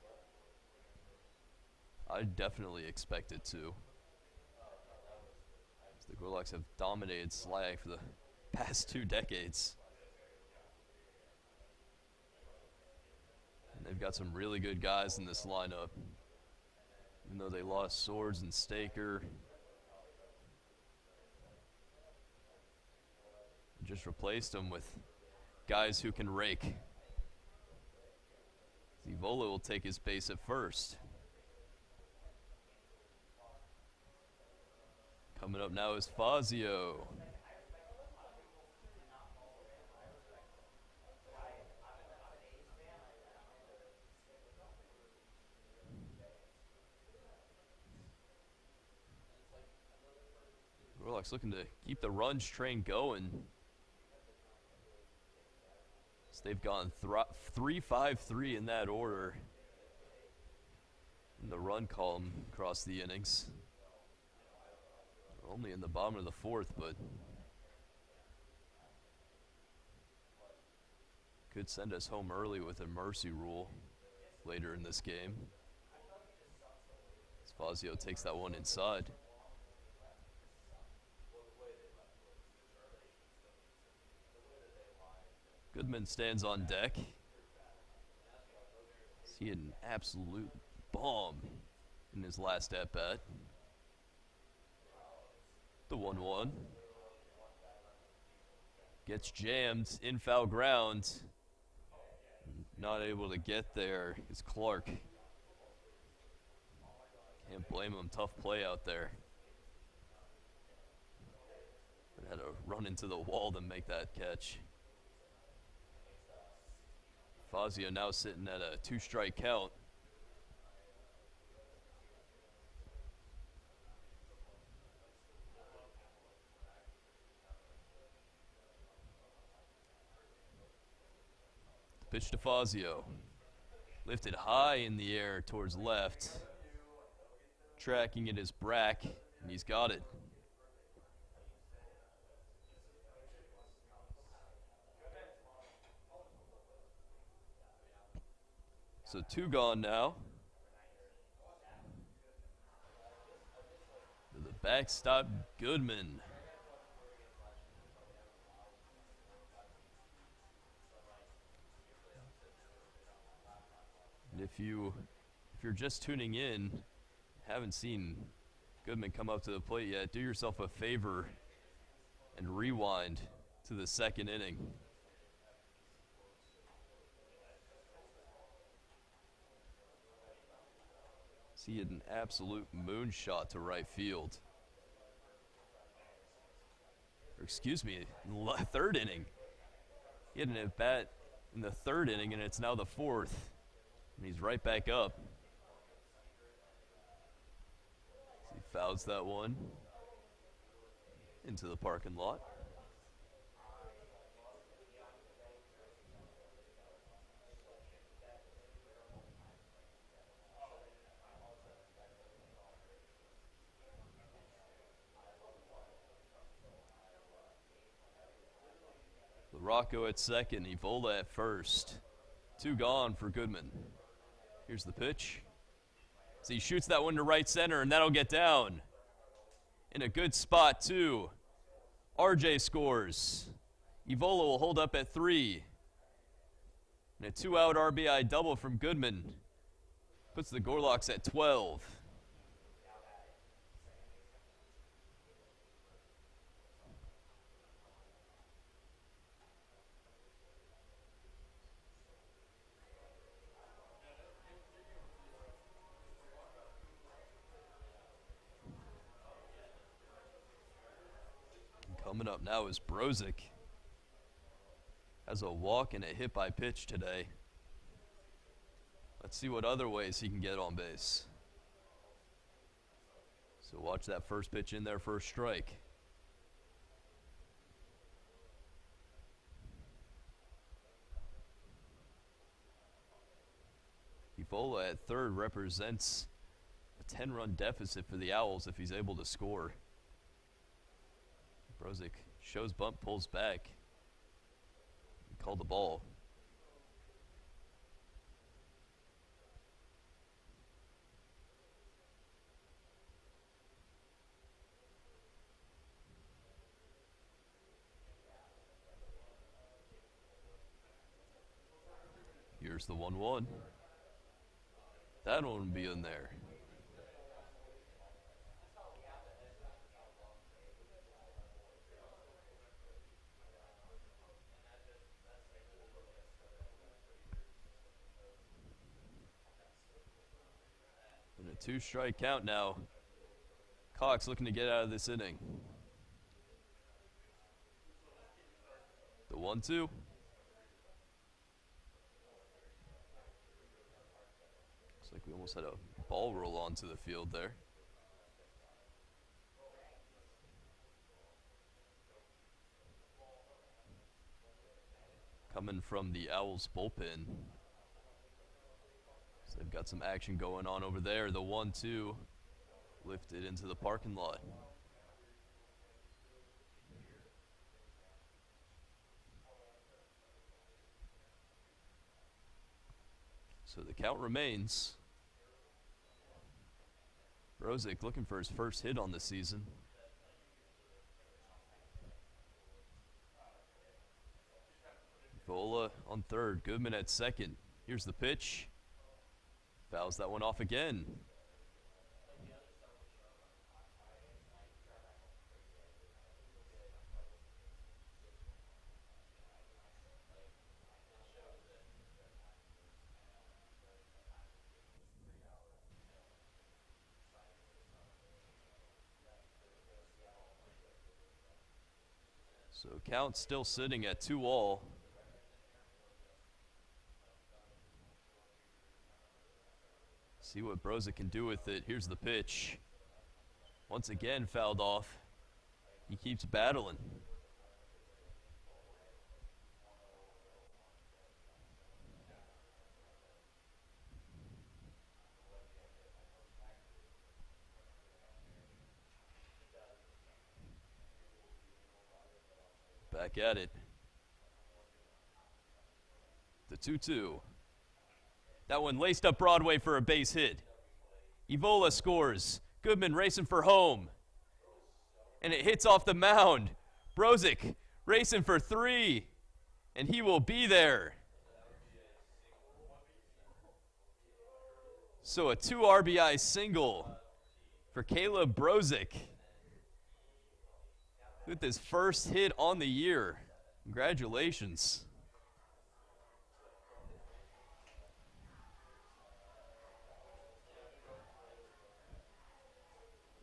I definitely expect it to. The Gorloks have dominated Slag for the past 2 decades. And they've got some really good guys in this lineup. Even though they lost Swords and Staker, just replaced them with guys who can rake. Evola will take his base at first. Coming up now is Fazio. Gorloks looking to keep the runs train going. So they've gone 3-5-3 in that order in the run column across the innings. Only in the bottom of the 4th, but could send us home early with a mercy rule later in this game. Fazio takes that one inside. Goodman stands on deck. He had an absolute bomb in his last at-bat. The 1-1. Gets jammed in foul ground. Not able to get there is Clark. Can't blame him. Tough play out there. But had to run into the wall to make that catch. Fazio now sitting at a 2-strike count. Pitch to Fazio. Lifted high in the air towards left. Tracking it is Brack, and he's got it. So 2 gone now. To the backstop, Goodman. And if you're just tuning in, haven't seen Goodman come up to the plate yet, do yourself a favor and rewind to the 2nd inning. He had an absolute moonshot to right field. Or excuse me, in the 3rd inning. He had an at-bat in the 3rd inning, and it's now the 4th. And he's right back up. He fouls that one into the parking lot. Rocco at 2nd, Evola at 1st. 2 gone for Goodman. Here's the pitch. So he shoots that one to right center, and that'll get down. In a good spot, too. RJ scores. Evola will hold up at 3. And a 2-out RBI double from Goodman puts the Gorloks at 12. Coming up now is Brozick. Has a walk and a hit by pitch today. Let's see what other ways he can get on base. So watch that first pitch in there, first strike. Evola at third represents a 10-run deficit for the Owls if he's able to score. Brozick shows bunt, pulls back. Called the ball. Here's the 1-1. That one will be in there. And a 2-strike count now. Cox looking to get out of this inning. The 1-2. Looks like we almost had a ball roll onto the field there. Coming from the Owls bullpen. So they've got some action going on over there. The 1-2 lifted into the parking lot. So the count remains. Brozick looking for his first hit on the season. Vola on third, Goodman at second. Here's the pitch. Fouls that one off again. So count still sitting at 2-all. See what Brozick can do with it. Here's the pitch. Once again fouled off. He keeps battling. Back at it. The 2-2. That one laced up Broadway for a base hit. Evola scores. Goodman racing for home. And it hits off the mound. Brozick racing for 3. And he will be there. So a 2 RBI single for Caleb Brozick with his first hit on the year. Congratulations.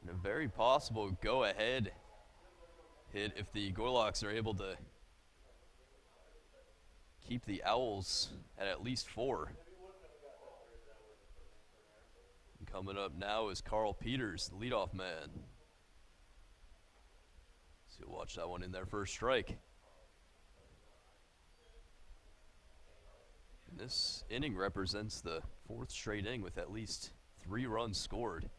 And a very possible go-ahead hit if the Gorlocks are able to keep the Owls at least 4. And coming up now is Carl Peters, the leadoff man. So you'll watch that one in there, first strike. And this inning represents the 4th straight inning with at least 3 runs scored.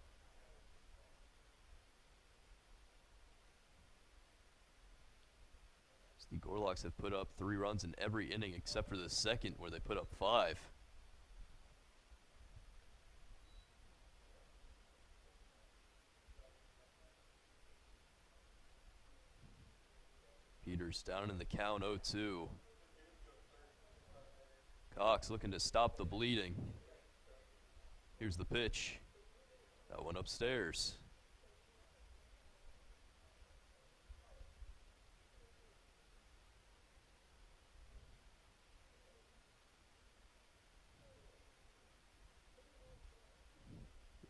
So the Gorlocks have put up 3 runs in every inning except for the second where they put up 5. Peters down in the count, 0-2. Cox looking to stop the bleeding. Here's the pitch. That one upstairs.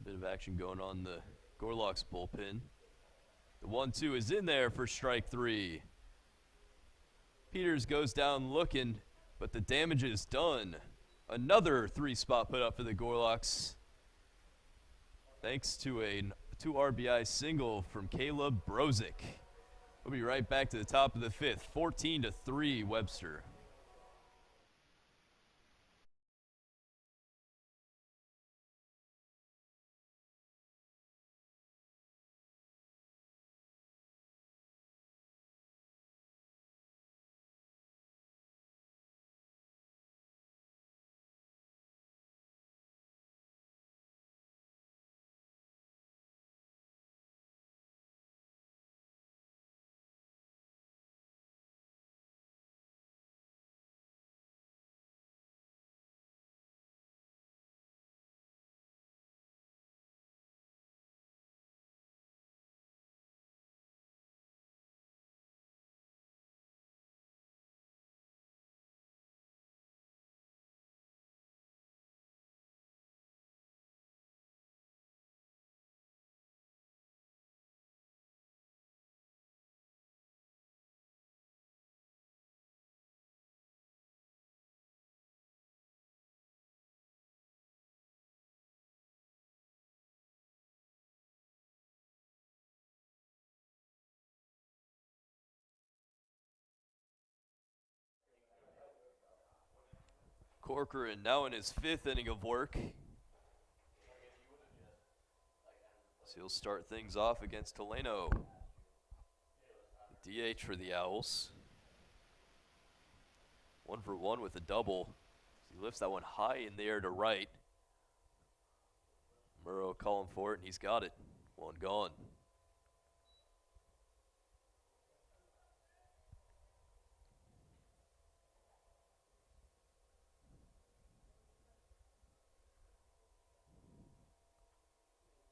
A bit of action going on the Gorlocks bullpen. The 1-2 is in there for strike 3. Peters goes down looking, but the damage is done. Another 3-spot put up for the Gorlocks, thanks to a A 2 RBI single from Caleb Brozick. We'll be right back to the top of the fifth. 14-3 Webster. Corcoran now in his fifth inning of work. So he'll start things off against Teleno. DH for the Owls. 1 for 1 with a double. He lifts that one high in the air to right. Murrow calling for it, and he's got it. One gone.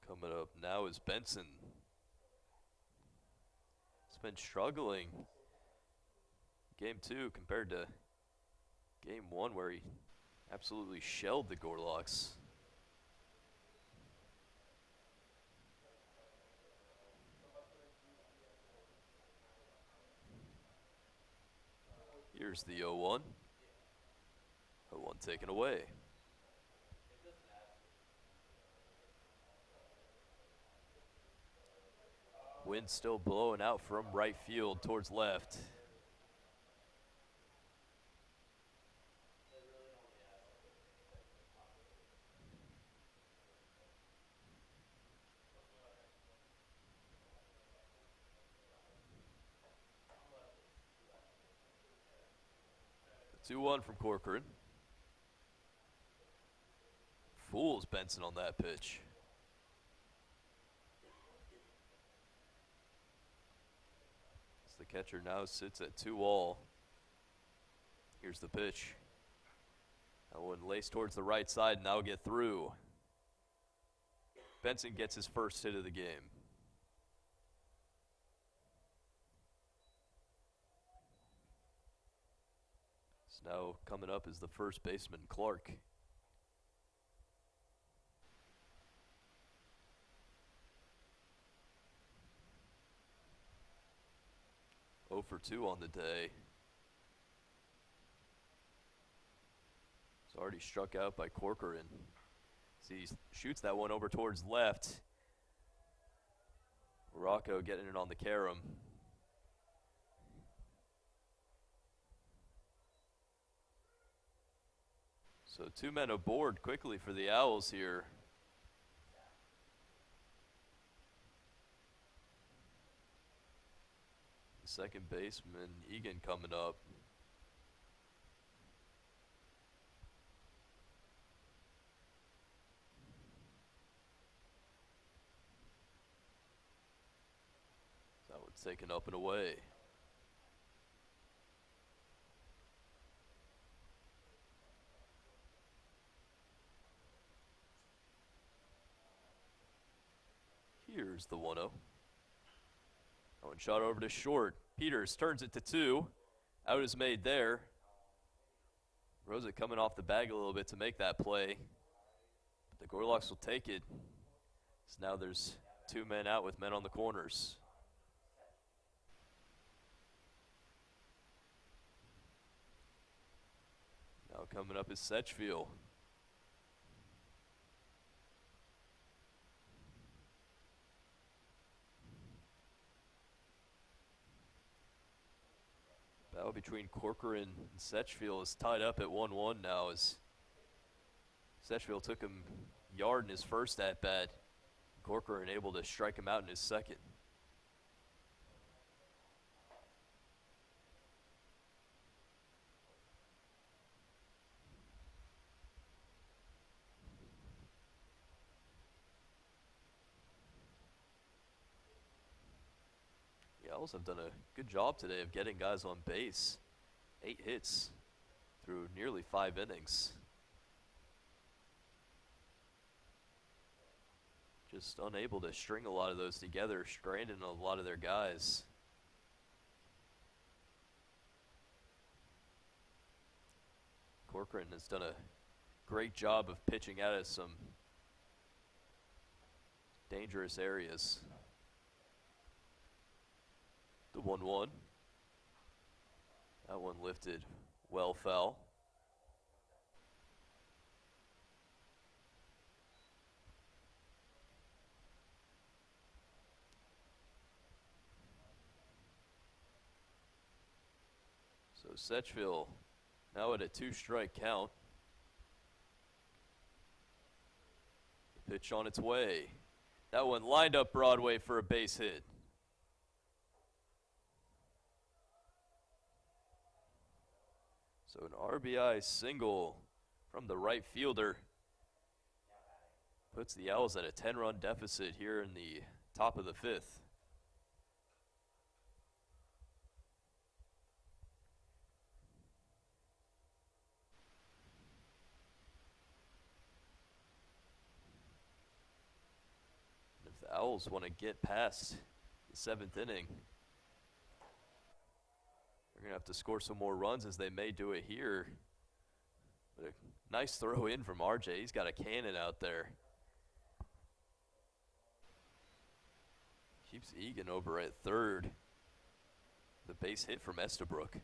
Coming up now is Benson. He's been struggling. Game 2 compared to Game 1 where he absolutely shelled the Gorlocks. Here's the 0-1. 0-1 taken away. Wind still blowing out from right field towards left. The 2-1 from Corcoran. Fools Benson on that pitch. The catcher now sits at 2-all. Here's the pitch. That one laced towards the right side, and now get through. Benson gets his first hit of the game. So now coming up is the first baseman, Clark. For 2 on the day. It's already struck out by Corcoran. See, he shoots that one over towards left. Rocco getting it on the carom. So 2 men aboard quickly for the Owls here. Second baseman, Egan, coming up. That one's taken up and away. Here's the 1-0. That one shot over to short. Peters turns it to 2. Out is made there. Rosa coming off the bag a little bit to make that play. But the Gorlocks will take it. So now there's 2 men out with men on the corners. Now coming up is Setchfield. – Battle between Corcoran and Setchfield is tied up at 1-1 now as Setchfield took him yard in his first at-bat. Corcoran able to strike him out in his second. The Owls have done a good job today of getting guys on base. 8 hits through nearly 5 innings. Just unable to string a lot of those together, stranding a lot of their guys. Corcoran has done a great job of pitching out of some dangerous areas. The 1-1. That one lifted well foul. So Setchfield now at a 2-strike count. The pitch on its way. That one lined up Broadway for a base hit. So an RBI single from the right fielder puts the Owls at a 10-run deficit here in the top of the 5th. And if the Owls want to get past the 7th inning, they're going to have to score some more runs, as they may do it here. But a nice throw in from RJ. He's got a cannon out there. Keeps Egan over at third. The base hit from Estabrook.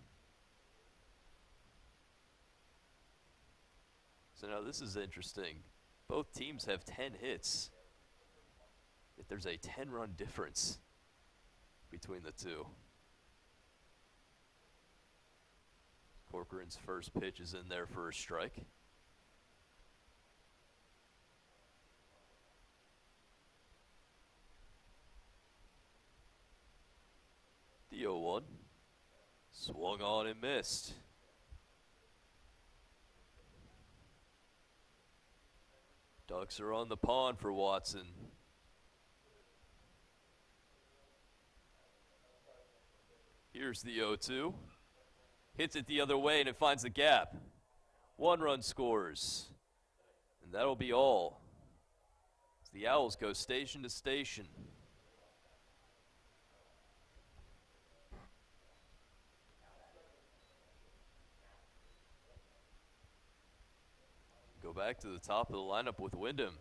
So now this is interesting. Both teams have 10 hits. Yet there's a 10-run difference between the two. Corcoran's first pitch is in there for a strike. The 0-1. Swung on and missed. Ducks are on the pond for Watson. Here's the 0-2. Hits it the other way and it finds the gap. 1 run scores. And that'll be all. As the Owls go station to station. Go back to the top of the lineup with Wyndham.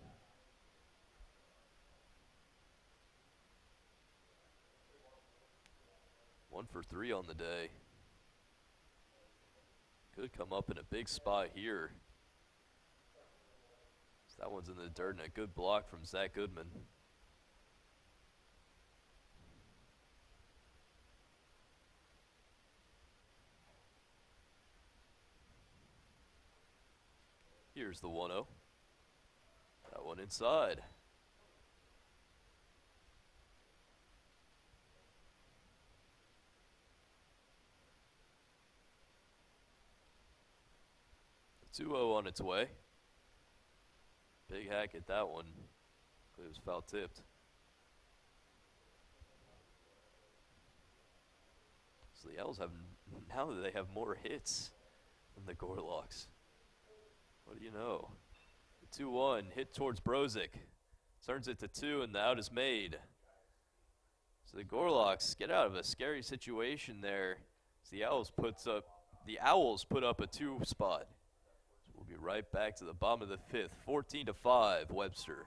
One for 3 on the day. Could come up in a big spot here. So that one's in the dirt, and a good block from Zach Goodman. Here's the 1-0. That one inside. The 2-0 on its way. Big hack at that one. It was foul tipped. So the Owls have, now that they have more hits than the Gorlocks. What do you know? The 2-1 hit towards Brozick. Turns it to 2 and the out is made. So the Gorlocks get out of a scary situation there. As the Owls put up a 2 spot. So we'll be right back to the bottom of the 5th. 14-5 Webster.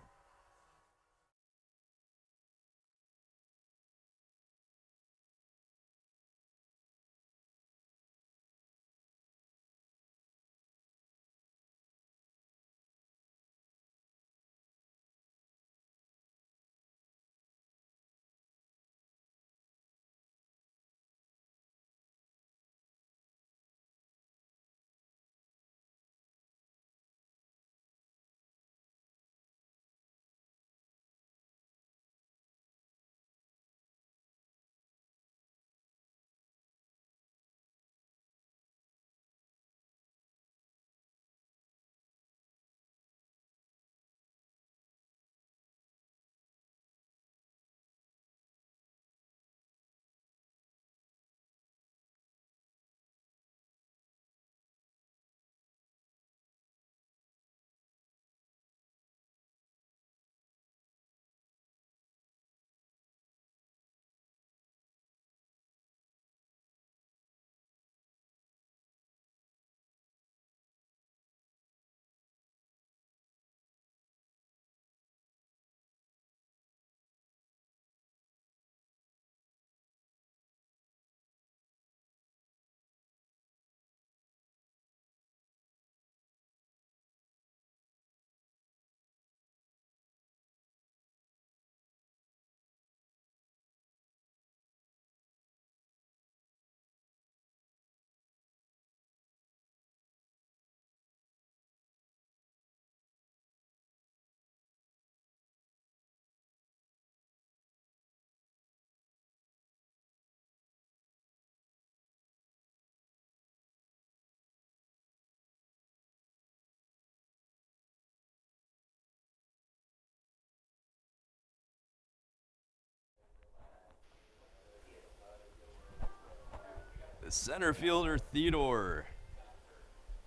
The center fielder, Theodore,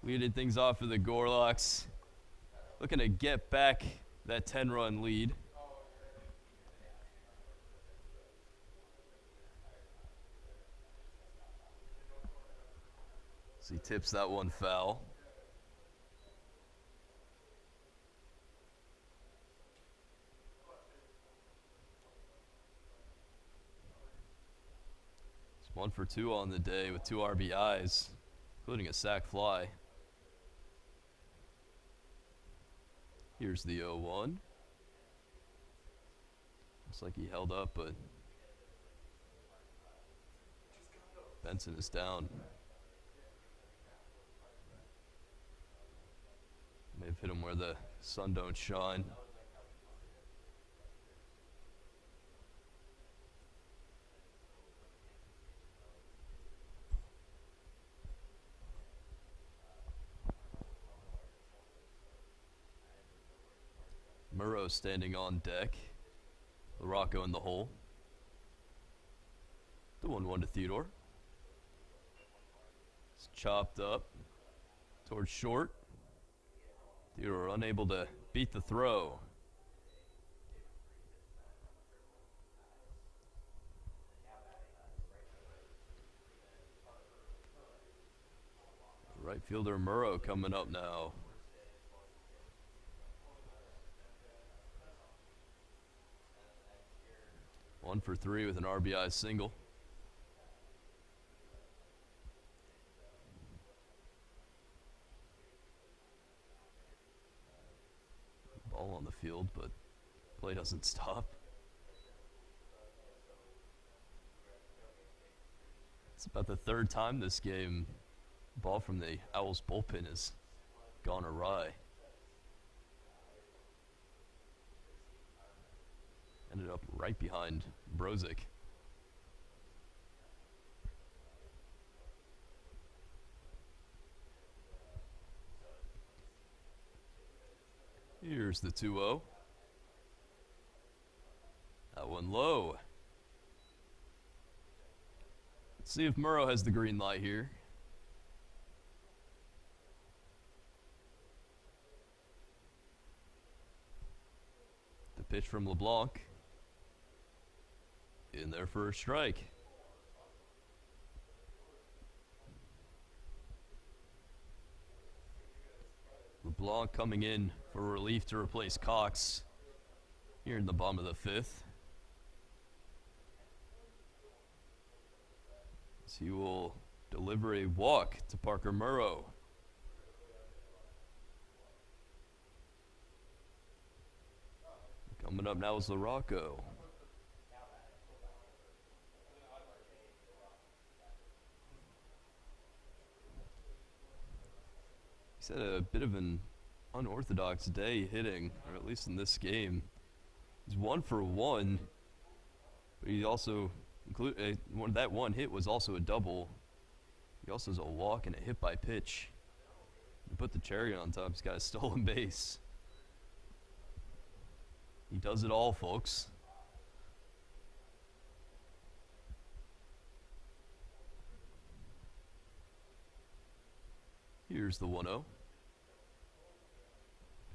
leading things off for the Gorlocks. Looking to get back that 10-run lead. So he tips that one foul. It's 1 for 2 on the day with 2 RBIs, including a sac fly. Here's the 0-1. Looks like he held up, but Benson is down. May have hit him where the sun don't shine. Murrow standing on deck. LaRocco in the hole. The 1-1 to Theodore. It's chopped up towards short. Theodore unable to beat the throw. Right fielder Murrow coming up now. One for 3 with an RBI single. Ball on the field, but play doesn't stop. It's about the 3rd time this game ball from the Owls bullpen has gone awry. Ended up right behind Brozick. Here's the 2-0. That one low. Let's see if Murrow has the green light here. The pitch from LeBlanc. In there for a strike. LeBlanc coming in for relief to replace Cox here in the bottom of the 5th. So he will deliver a walk to Parker Murrow. Coming up now is LaRocco. He's had a bit of an unorthodox day hitting, or at least in this game. He's 1 for 1, but he also that one hit was also a double. He also has a walk and a hit by pitch. To put the cherry on top, he's got a stolen base. He does it all, folks. Here's the 1-0.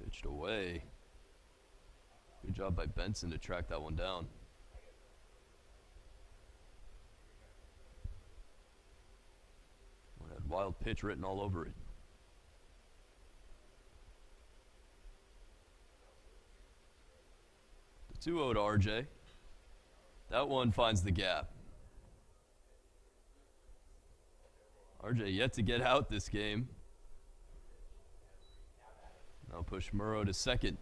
Pitched away. Good job by Benson to track that one down. One had wild pitch written all over it. The 2-0 to RJ. That one finds the gap. RJ yet to get out this game. Now push Murrow to second.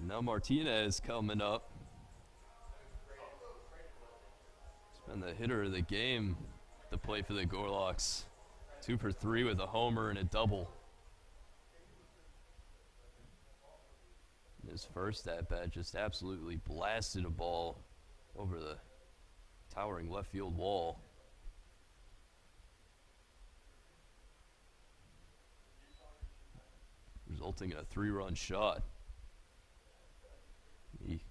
Now Martinez coming up. He's been the hitter of the game to play for the Gorlocks. 2 for 3 with a homer and a double. His first at-bat just absolutely blasted a ball over the towering left field wall. Resulting in a 3-run shot. He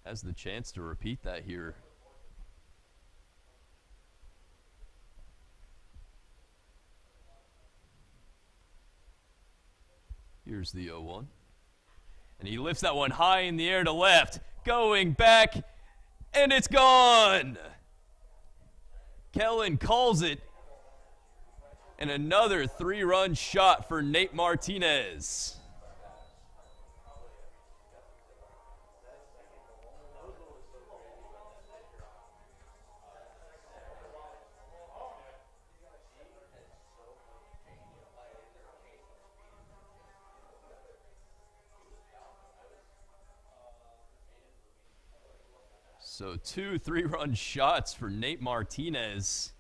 Has the chance to repeat that here. Here's the 0-1. And he lifts that one high in the air to left. Going back, and it's gone! Kellen calls it. And another 3-run shot for Nate Martinez. So 2 3-run shots for Nate Martinez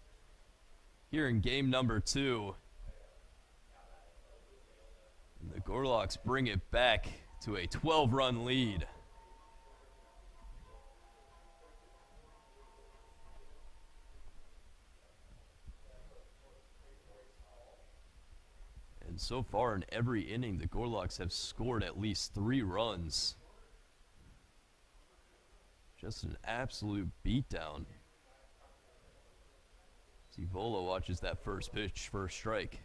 here in game number 2. And the Gorloks bring it back to a 12-run lead. And so far in every inning, the Gorloks have scored at least 3 runs. Just an absolute beatdown. Evola watches that first pitch, first strike.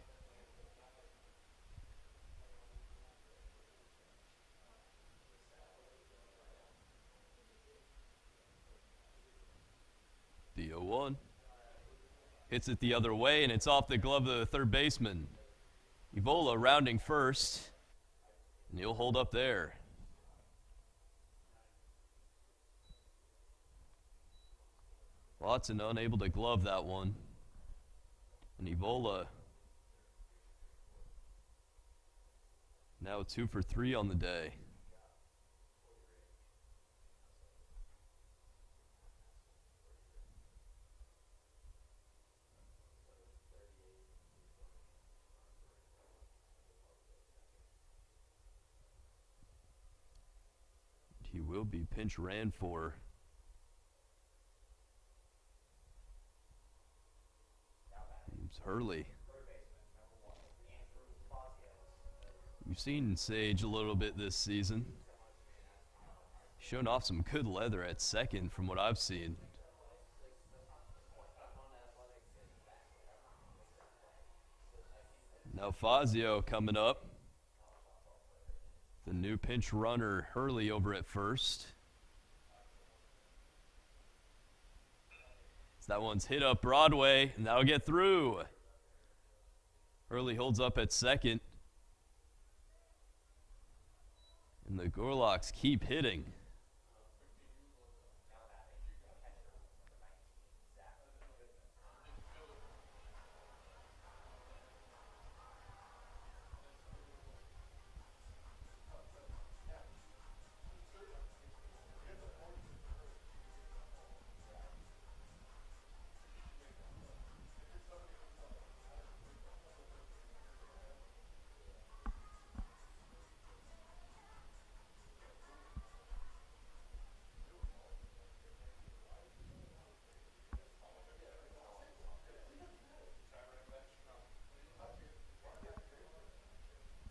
The 0-1. Hits it the other way, and it's off the glove of the third baseman. Evola rounding first, and he'll hold up there. Watson unable to glove that one. And Evola now 2 for 3 on the day. He will be pinch ran for. Hurley. We've seen Sage a little bit this season. Shown off some good leather at second from what I've seen. Now Fazio coming up. The new pinch runner Hurley over at first. That one's hit up Broadway, and that'll get through. Hurley holds up at second. And the Gorloks keep hitting.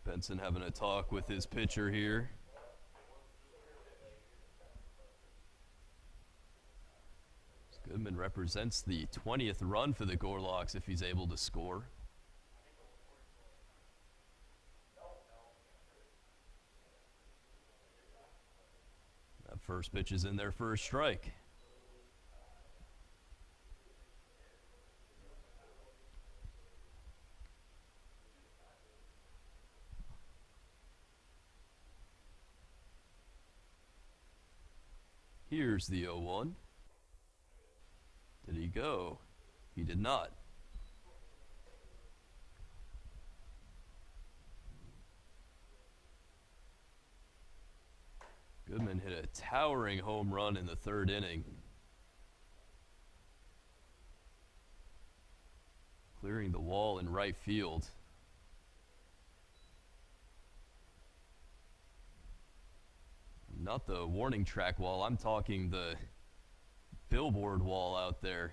Benson having a talk with his pitcher here. Goodman represents the 20th run for the Gorloks if he's able to score. That first pitch is in there for a strike. Here's the 0-1. Did he go? He did not. Goodman hit a towering home run in the third inning. Clearing the wall in right field. Not the warning track wall, I'm talking the billboard wall out there.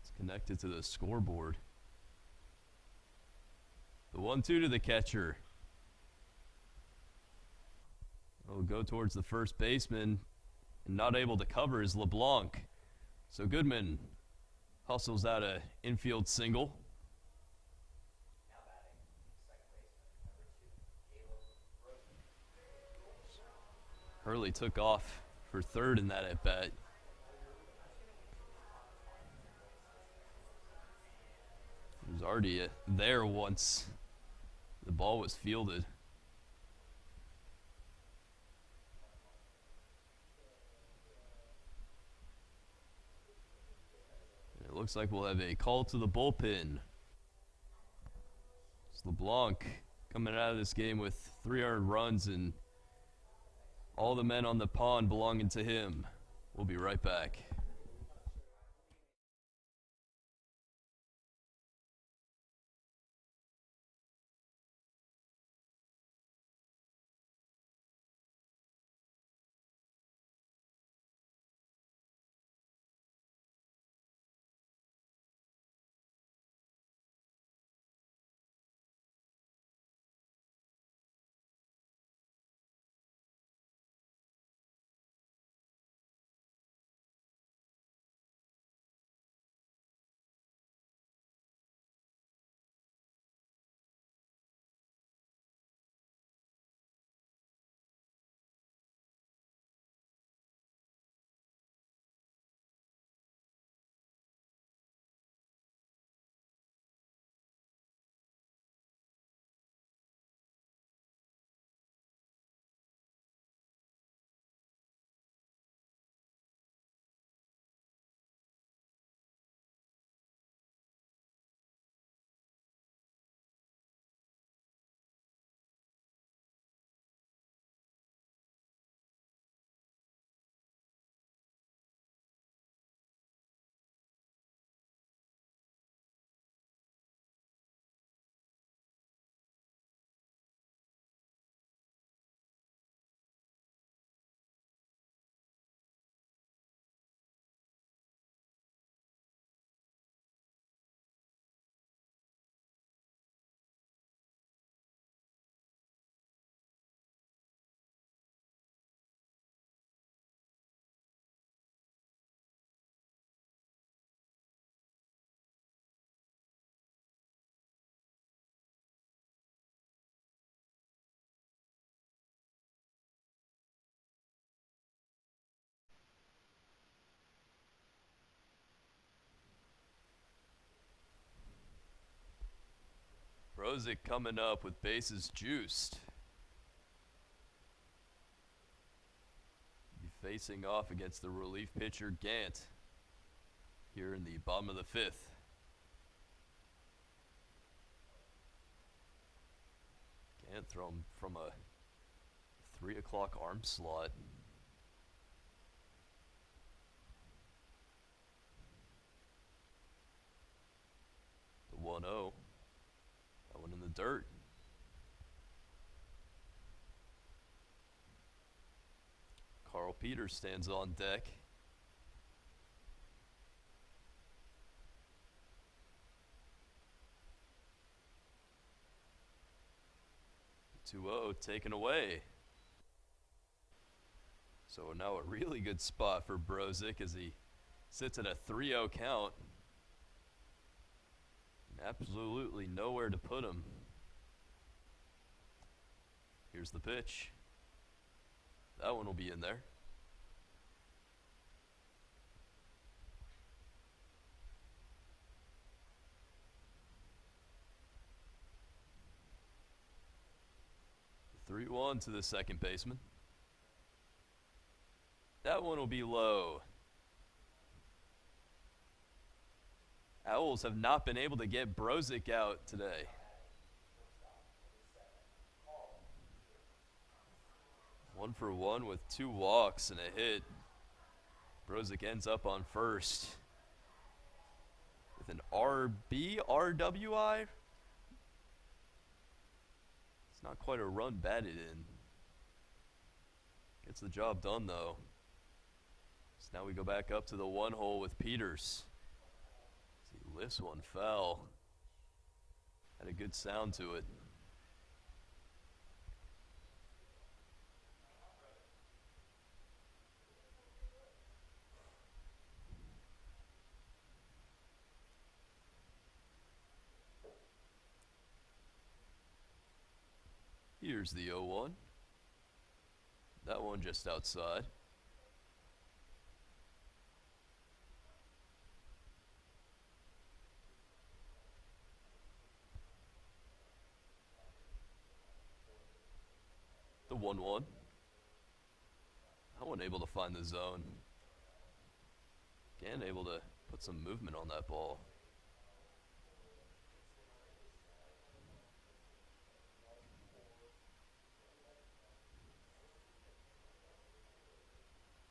It's connected to the scoreboard. The 1-2 to the catcher. Will go towards the first baseman, and not able to cover is LeBlanc. So Goodman hustles out a infield single. Hurley took off for third in that at bat. He was already there once the ball was fielded. And it looks like we'll have a call to the bullpen. It's LeBlanc coming out of this game with 3 earned runs and all the men on the pond belonging to him. We'll be right back. Brozick coming up with bases juiced. Be facing off against the relief pitcher Gant here in the bottom of the 5th. Gant thrown from a 3 o'clock arm slot. The 1-0. That one in the dirt. Carl Peters stands on deck. The 2-0 taken away. So now a really good spot for Brozick as he sits at a 3-0 count. Absolutely nowhere to put him. Here's the pitch. That one will be in there. The 3-1 to the second baseman. That one will be low. Owls have not been able to get Brozick out today. One for one with 2 walks and a hit. Brozick ends up on first with an RWI. It's not quite a run batted in. Gets the job done though. So now we go back up to the 1 hole with Peters. He lifts one foul. Had a good sound to it. Here's the 0-1. That one just outside. The 1-1. That one able to find the zone. Again, able to put some movement on that ball.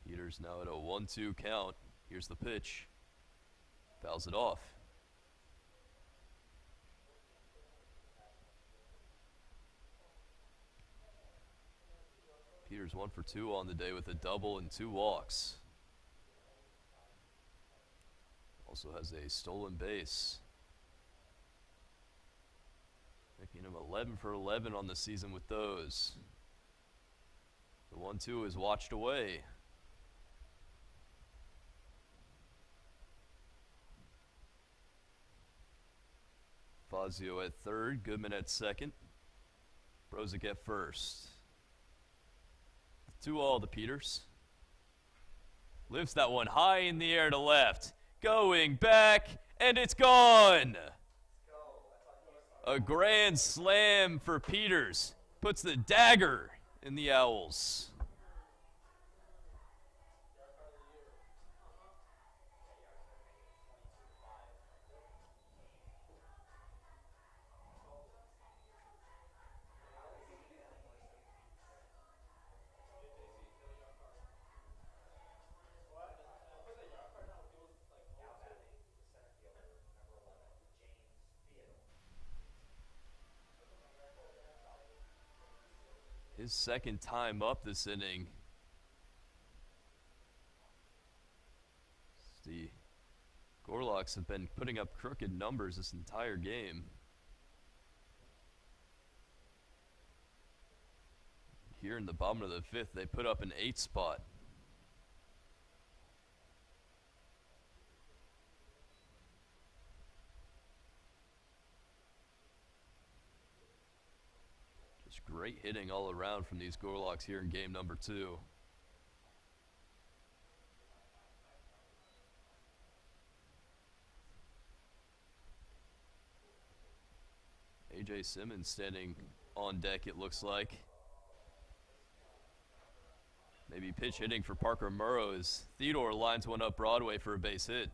Peters now at a 1-2 count. Here's the pitch. Fouls it off. Peters 1 for 2 on the day with a double and 2 walks. Also has a stolen base, making him 11 for 11 on the season with those. The 1-2 is watched away. Fazio at third, Goodman at second, Brozick at first. 2-all to Peters. Lifts that one high in the air to left. Going back, and it's gone. A grand slam for Peters. Puts the dagger in the Owls. His second time up this inning. The Gorlocks have been putting up crooked numbers this entire game. Here in the bottom of the fifth, they put up an 8 spot. Just great hitting all around from these Gorlocks here in game number 2. A.J. Simmons standing on deck, it looks like. Maybe pitch hitting for Parker Murrow as Theodore lines one up Broadway for a base hit.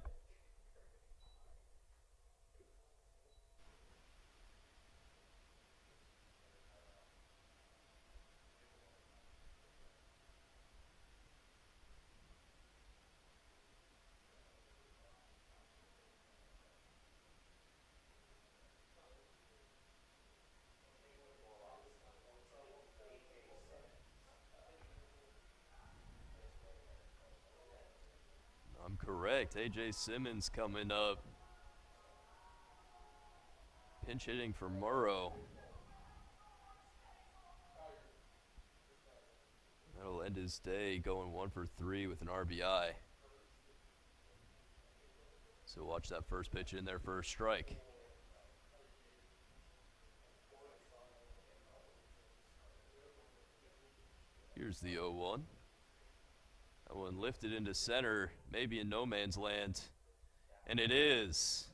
I'm correct. A.J. Simmons coming up. Pinch hitting for Murrow. That'll end his day going 1 for 3 with an RBI. So watch that first pitch in there for a strike. Here's the 0-1. That one lifted into center, maybe in no man's land, and it is.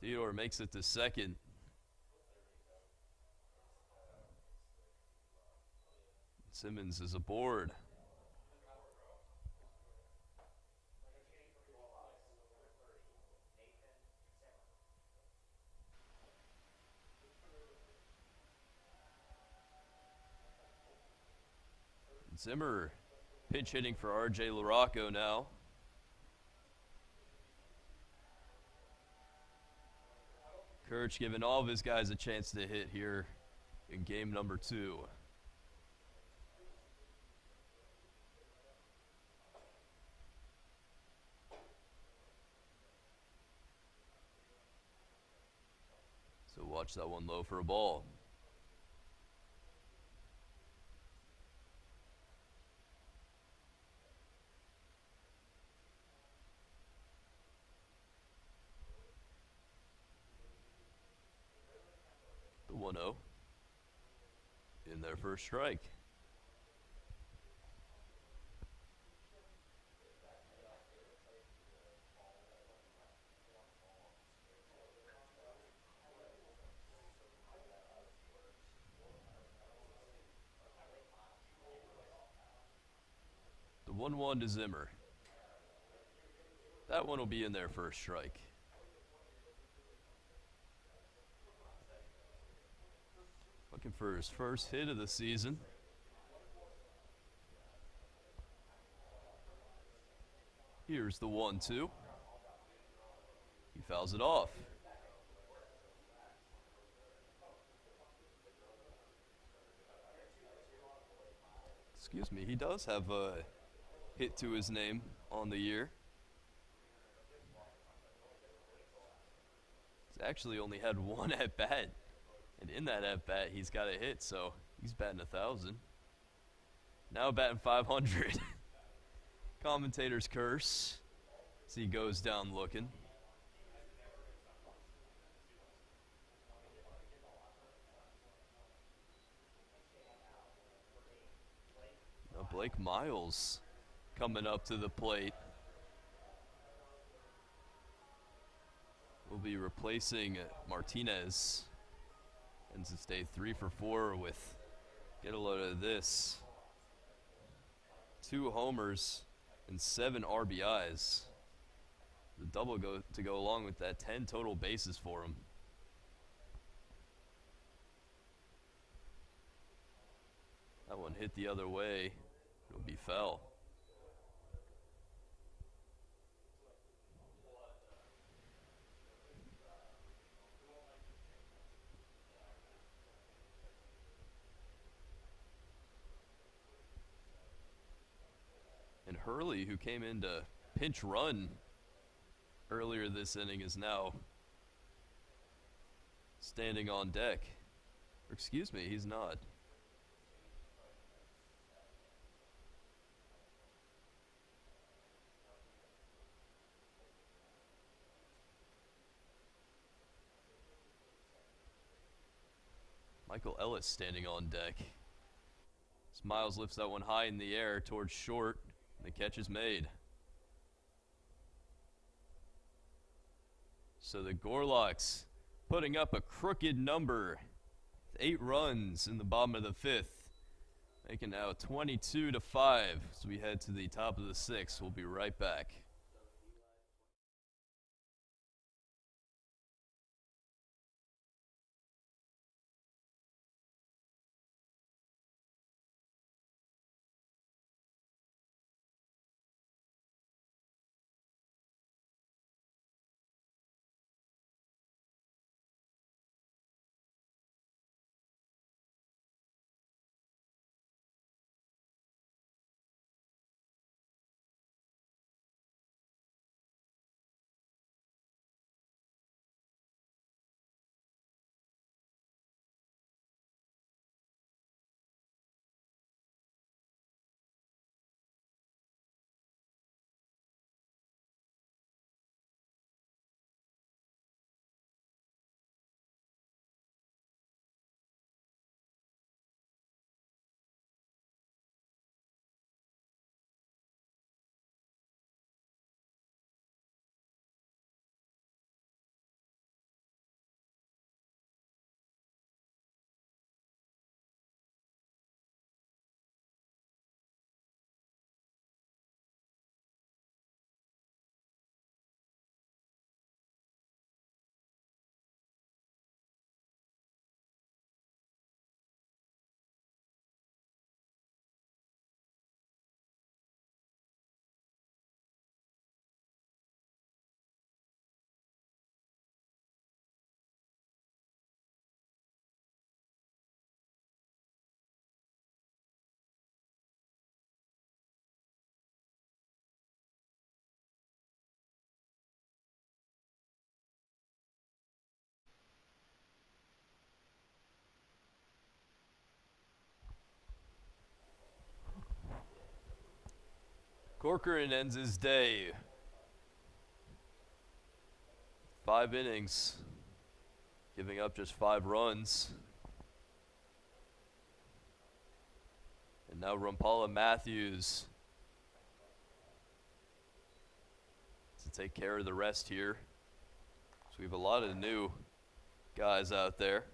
Theodore makes it to second. Simmons is aboard. Zimmer pinch hitting for R.J. LaRocco now. Kirch giving all of his guys a chance to hit here in game number 2. So watch that one low for a ball. 1-0 in their first strike. The 1-1 to Zimmer. That one will be in their first strike. Looking for his first hit of the season. Here's the 1-2. He fouls it off. Excuse me, he does have a hit to his name on the year. He's actually only had one at bat. And in that at bat, he's got a hit, so he's batting 1,000. Now batting 500. Commentator's curse as he goes down looking. Now Blake Miles coming up to the plate. Will be replacing Martinez. Ends his day 3 for 4 with, get a load of this, 2 homers and 7 RBIs. The double to go along with that, 10 total bases for him. That one hit the other way. It'll be foul. And Hurley, who came in to pinch run earlier this inning, is now standing on deck. Or excuse me, he's not. Michael Ellis standing on deck. Miles lifts that one high in the air towards short. The catch is made. So the Gorlocks putting up a crooked number. 8 runs in the bottom of the 5th. Making now 22-5 as we head to the top of the 6th. We'll be right back. Corcoran ends his day. 5 innings, giving up just 5 runs. Now Rumpala Matthews to take care of the rest here. So we have a lot of new guys out there.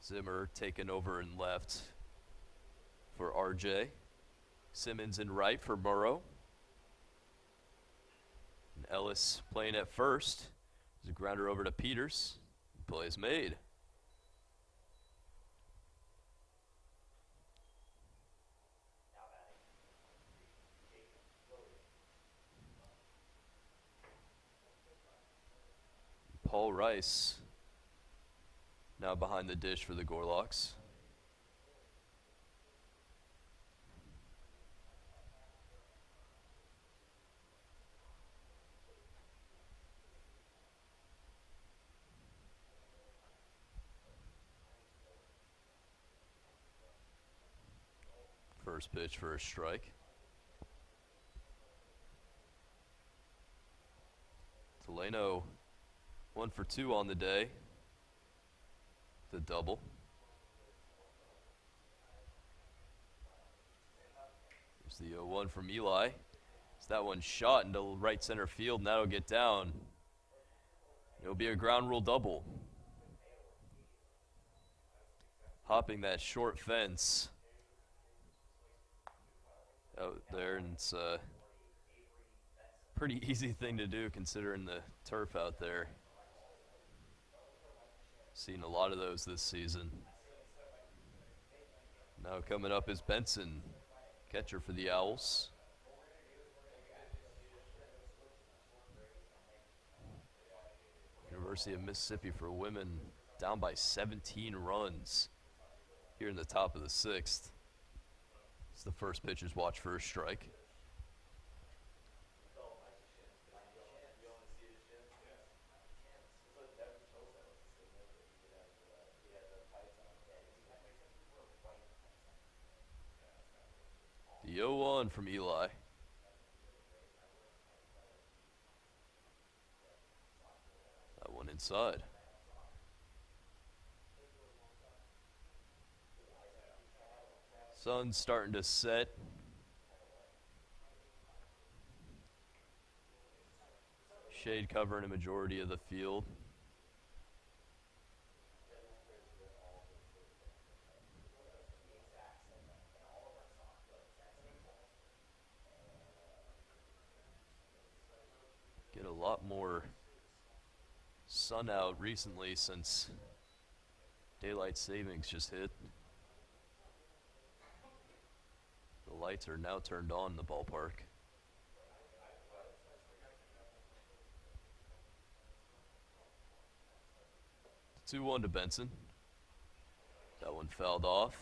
Zimmer taking over in left for RJ. Simmons in right for Burrow. And Ellis playing at first. There's a grounder over to Peters. Play is made. Paul Rice now behind the dish for the Gorlocks. First pitch for a strike. Delano 1 for 2 on the day. The double. Here's the 0-1 from Eli. It's that one shot into right center field, and that'll get down. It'll be a ground rule double. Hopping that short fence out there, and it's a pretty easy thing to do considering the turf out there. Seen a lot of those this season. Now coming up is Benson, catcher for the Owls. University of Mississippi for women down by 17 runs here in the top of the 6th. It's the first pitcher's watch for a strike. The 0-1 from Eli. That one inside. Sun's starting to set. Shade covering a majority of the field. Get a lot more sun out recently since daylight savings just hit. The lights are now turned on in the ballpark. 2-1 to Benson. That one fouled off.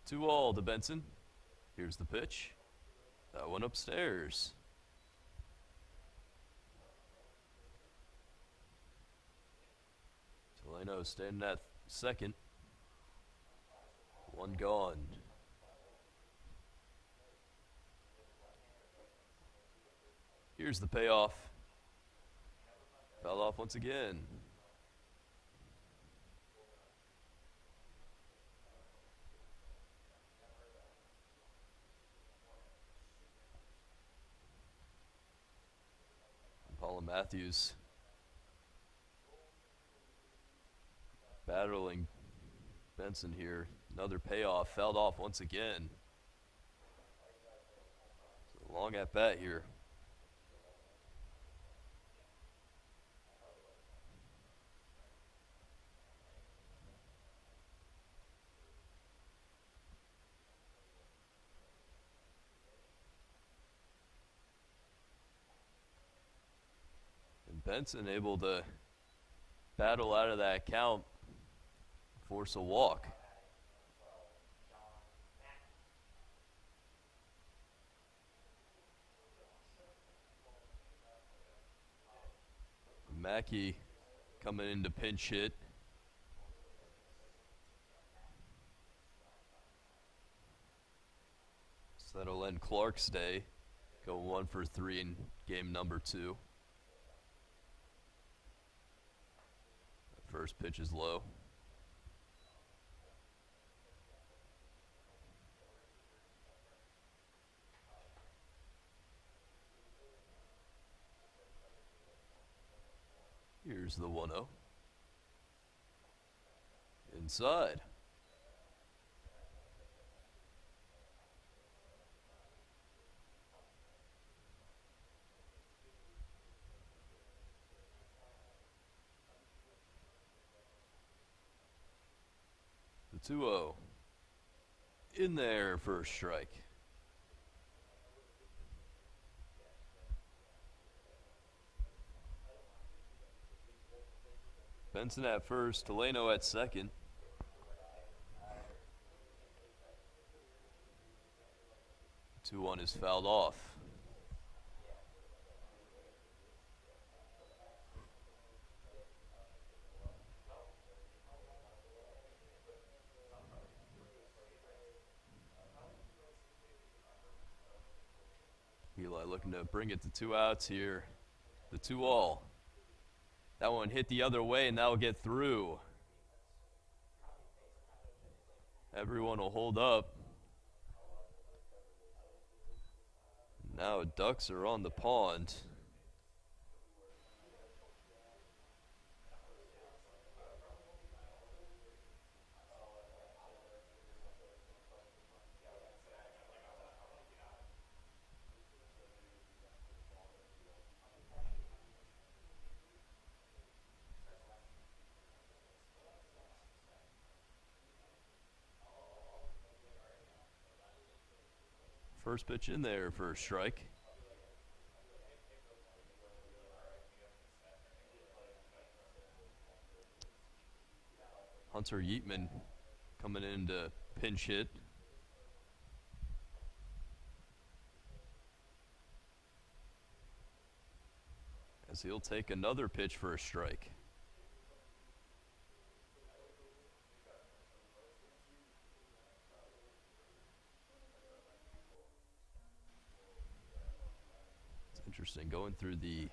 Two all to Benson. Here's the pitch. That one upstairs. Delano standing at second. One gone. Here's the payoff. Fouled off once again. Paula Matthews battling Benson here. Another payoff, fouled off once again. So long at bat here. Benson able to battle out of that count, force a walk. Mackey coming in to pinch hit. on Clark's day. Go 1 for 3 in game number 2. First pitch is low. Here's the 1-0. Inside. The 2-0. In there for a strike. Benson at first, Delano at second. The 2-1 is fouled off. Eli looking to bring it to 2 outs here. The 2-all. That one hit the other way, and that will get through. Everyone will hold up. Now ducks are on the pond. First pitch in there for a strike. Hunter Yeatman coming in to pinch hit. As he'll take another pitch for a strike. Interesting, going through the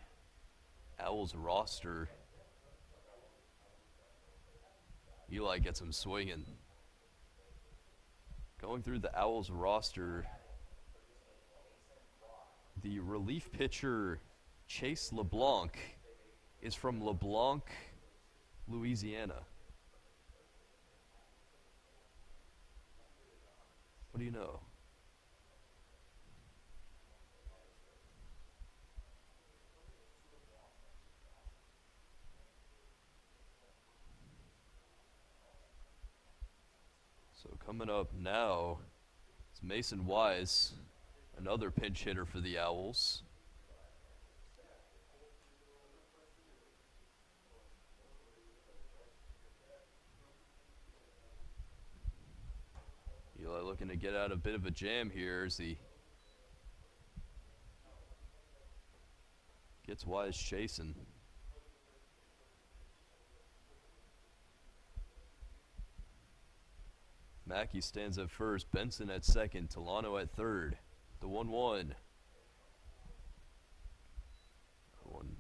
Owls roster, Eli gets him swinging. Going through the Owls roster, the relief pitcher Chase LeBlanc is from LeBlanc, Louisiana. What do you know? So coming up now is Mason Wise, another pinch hitter for the Owls. Eli looking to get out a bit of a jam here as he gets Wise chasing. Mackey stands at first, Benson at second, Delano at third. The 1-1. One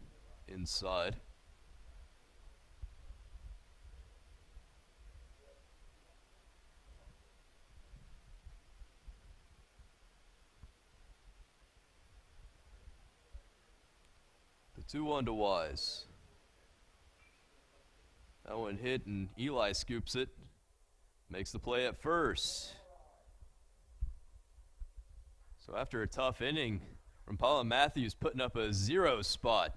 inside. The 2-1 to Wise. That one hit and Eli scoops it. Makes the play at first. So after a tough inning, Rampala Matthews putting up a 0 spot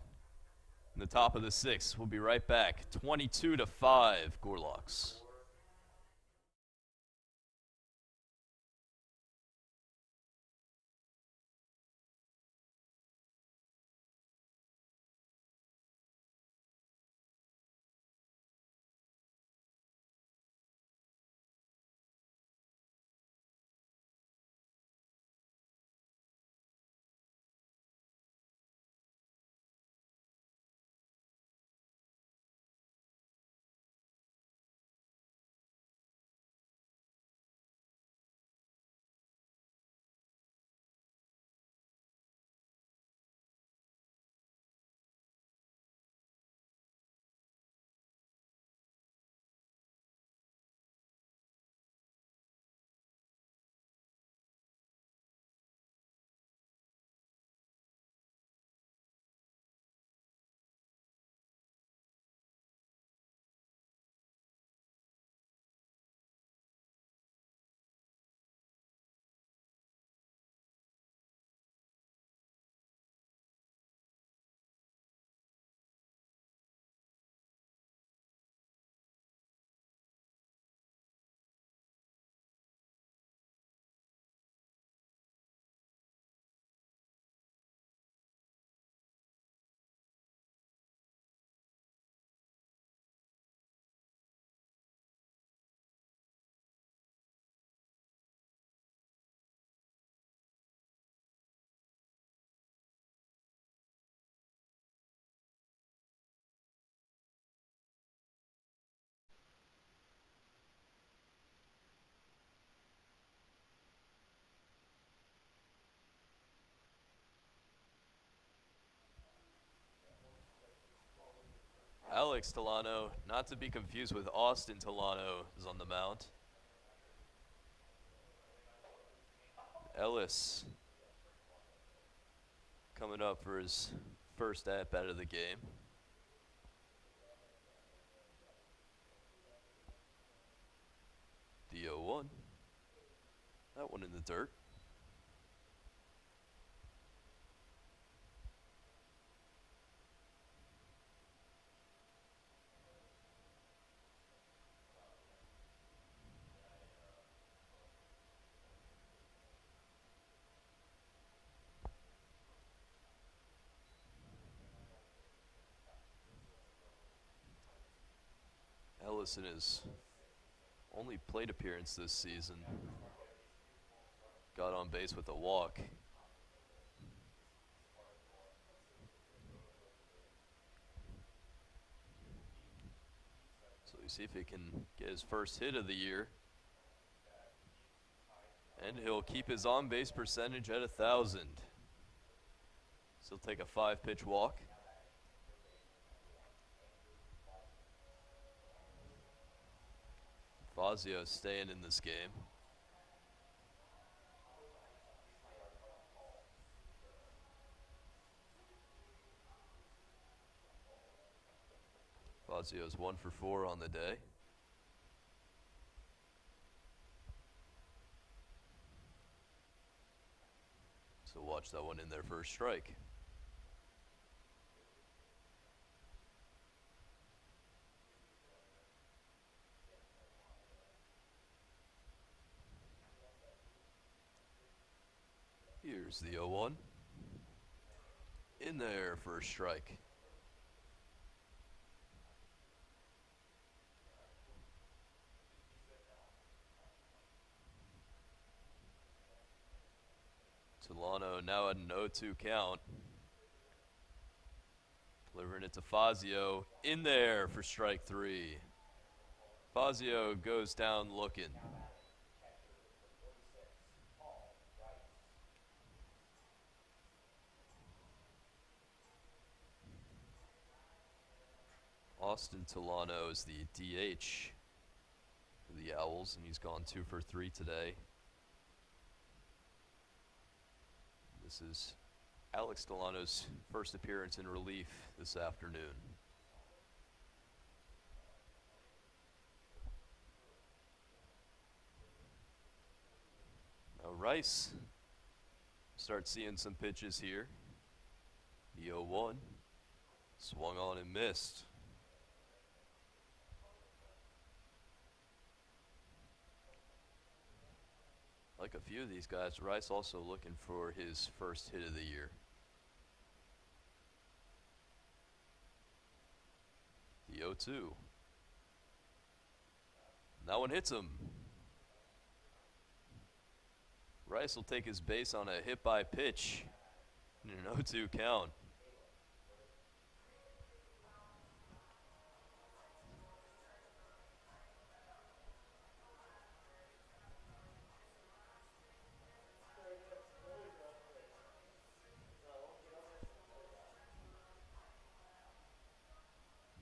in the top of the 6th. We'll be right back. 22-5, Gorlocks. Alex Tolano, not to be confused with Austin Tolano, is on the mound. Ellis coming up for his first at-bat of the game. The 0-1. That one in the dirt. Ellis in his only plate appearance this season got on base with a walk. So we see if he can get his first hit of the year. And he'll keep his on-base percentage at 1,000. So he'll take a 5-pitch walk. Fazio staying in this game. Fazio's 1 for 4 on the day. So watch that one in there for a strike. Here's the 0-1. In there for a strike. Tolano now at an 0-2 count. Delivering it to Fazio. In there for strike 3. Fazio goes down looking. Austin Tolano is the DH for the Owls, and he's gone 2 for 3 today. This is Alex Tolano's first appearance in relief this afternoon. Now Rice starts seeing some pitches here. The 0-1 swung on and missed. Like a few of these guys, Rice also looking for his first hit of the year. The 0-2. That one hits him. Rice will take his base on a hit by pitch in an 0-2 count.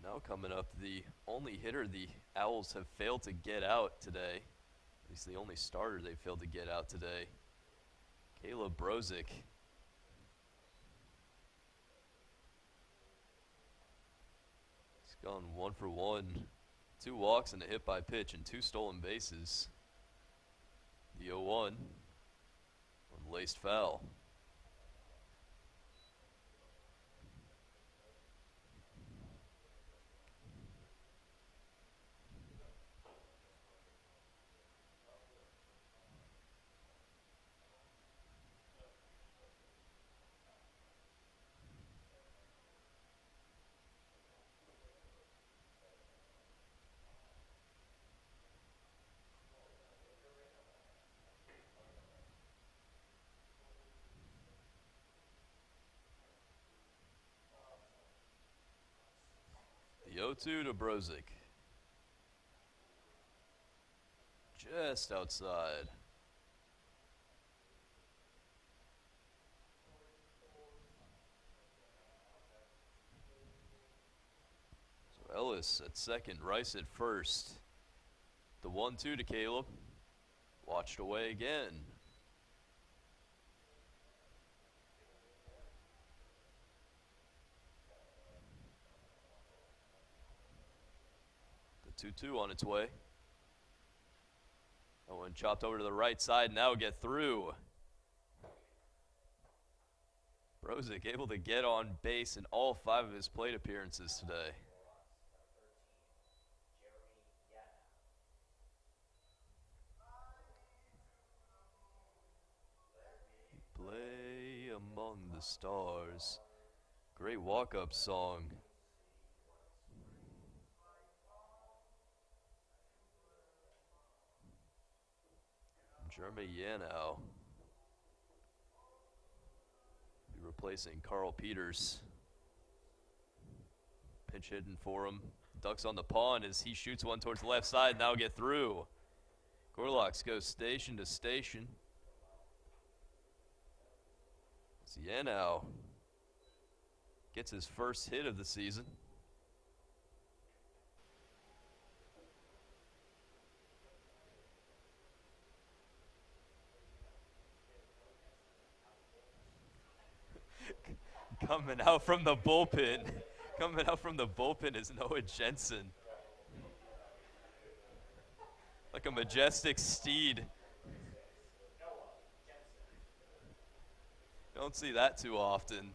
Now coming up, the only hitter the Owls have failed to get out today, at least the only starter they failed to get out today, Caleb Brozick. He's gone 1 for 1, 2 walks and a hit by pitch and 2 stolen bases. The 0-1, one laced foul. The 0-2 to Brozick. Just outside. So Lewis at second, Rice at first. The 1-2 to Caleb. Watched away again. The 2-2 on its way. That one chopped over to the right side, now get through. Brozick able to get on base in all 5 of his plate appearances today. Play among the stars. Great walk-up song. Jeremy Yanow be replacing Carl Peters. Pinch hitting for him. Ducks on the pond as he shoots one towards the left side. Now get through. Gorloks go station to station. Yanow gets his first hit of the season. Coming out from the bullpen. Coming out from the bullpen is Noah Jensen. Like a majestic steed. Don't see that too often.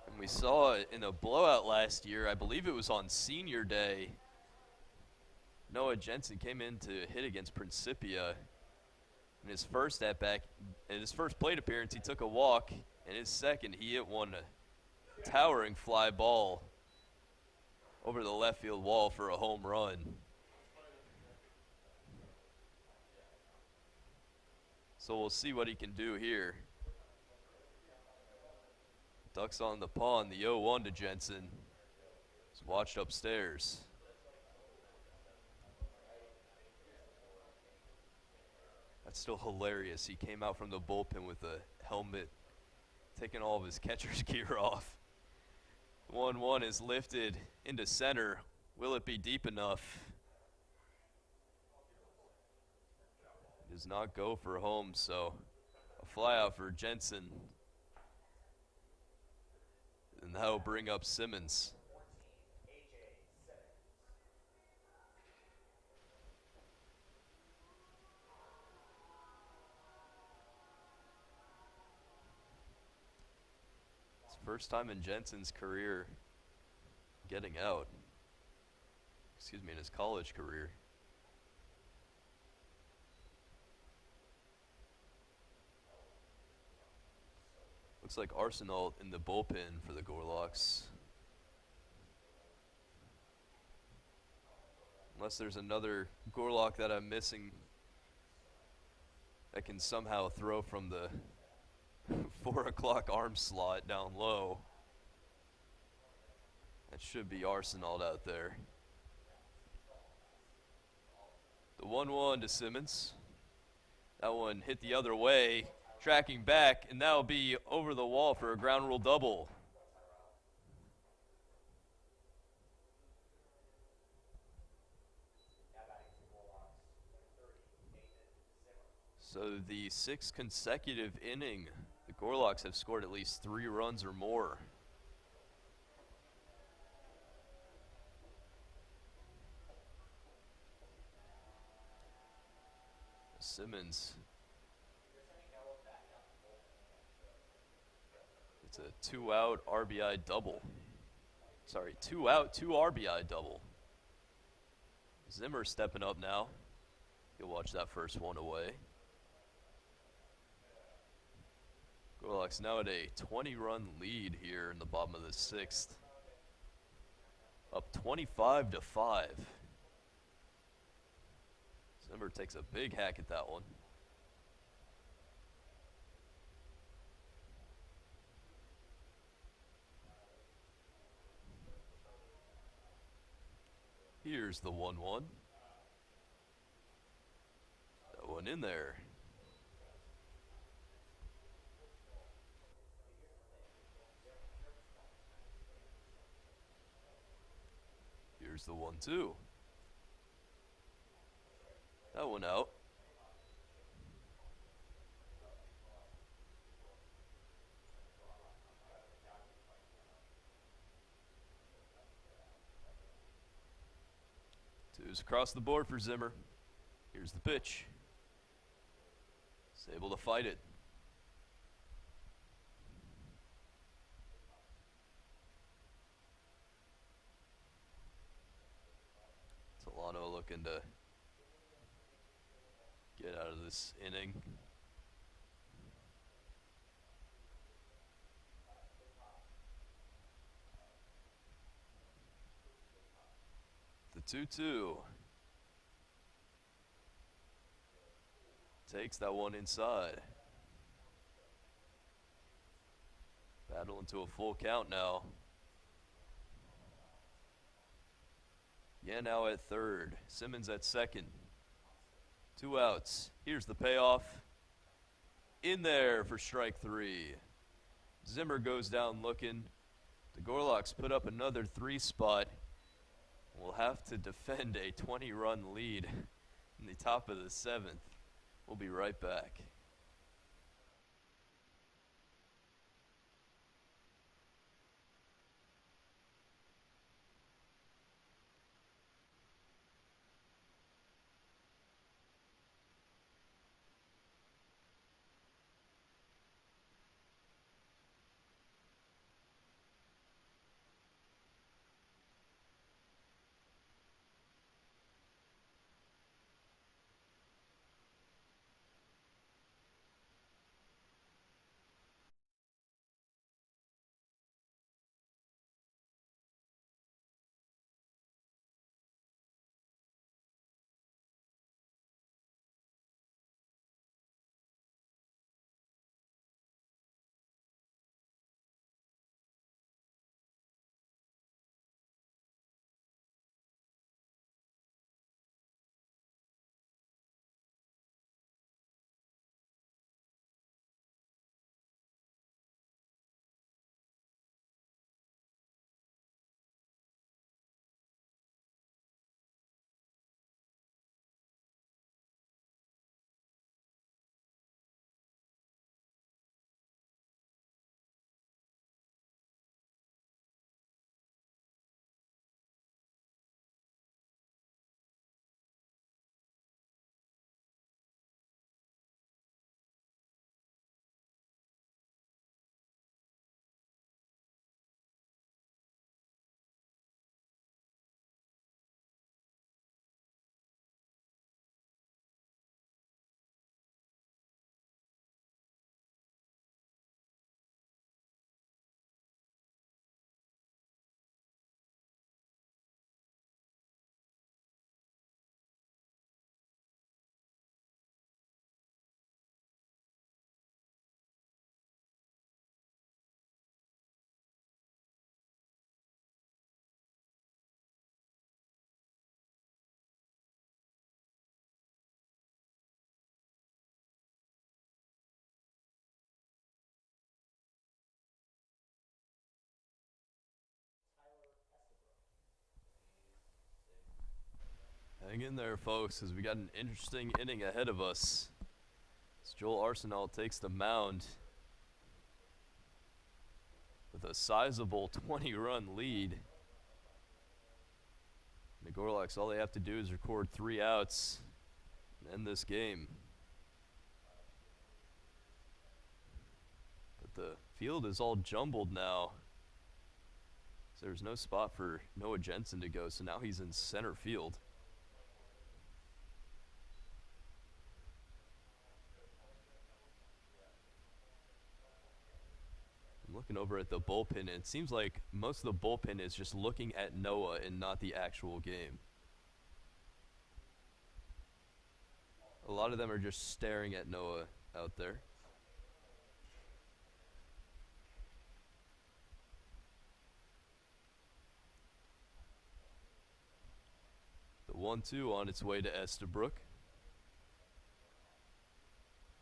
And we saw it in a blowout last year. I believe it was on senior day. Noah Jensen came in to hit against Principia. In his first at-bat, in his first plate appearance, he took a walk. In his second, he hit one towering fly ball over the left field wall for a home run. So we'll see what he can do here. Ducks on the pond, the 0-1 to Jensen. He's watched upstairs. That's still hilarious. He came out from the bullpen with a helmet, taking all of his catcher's gear off. 1-1 is lifted into center. Will it be deep enough? Does not go for home, so a fly out for Jensen. And that'll bring up Simmons. It's the first time in Jensen's career getting out. Excuse me, in his college career. Looks like Arsenal in the bullpen for the Gorloks. Unless there's another Gorlok that I'm missing that can somehow throw from the 4 o'clock arm slot down low. That should be Arsenal out there. The 1-1 to Simmons. That one hit the other way. Tracking back, and that'll be over the wall for a ground rule double. So the 6th consecutive inning, the Gorloks have scored at least 3 runs or more. Simmons. It's a 2-out RBI double. Sorry, 2-out, 2 RBI double. Zimmer stepping up now. You'll watch that first one away. Gorloks now at a 20-run lead here in the bottom of the 6th. Up 25-5. Zimmer takes a big hack at that one. Here's the 1-1. That one in there. Here's the 1-2. That one out. Two's across the board for Zimmer. Here's the pitch. He's able to fight it. Solano looking to get out of this inning. The 2-2. Takes that one inside. Battling to a full count now. Yeah, now at third. Simmons at second. 2 outs. Here's the payoff. In there for strike 3. Zimmer goes down looking. The Gorlocks put up another 3 spot. We'll have to defend a 20-run lead in the top of the 7th. We'll be right back. Hang in there, folks, as we got an interesting inning ahead of us. As Joel Arsenal takes the mound with a sizable 20-run lead. The Gorlocks, all they have to do is record 3 outs and end this game. But the field is all jumbled now. So there's no spot for Noah Jensen to go, so now he's in center field. I'm looking over at the bullpen, and it seems like most of the bullpen is just looking at Noah and not the actual game. A lot of them are just staring at Noah out there. The 1-2 on its way to Estabrook.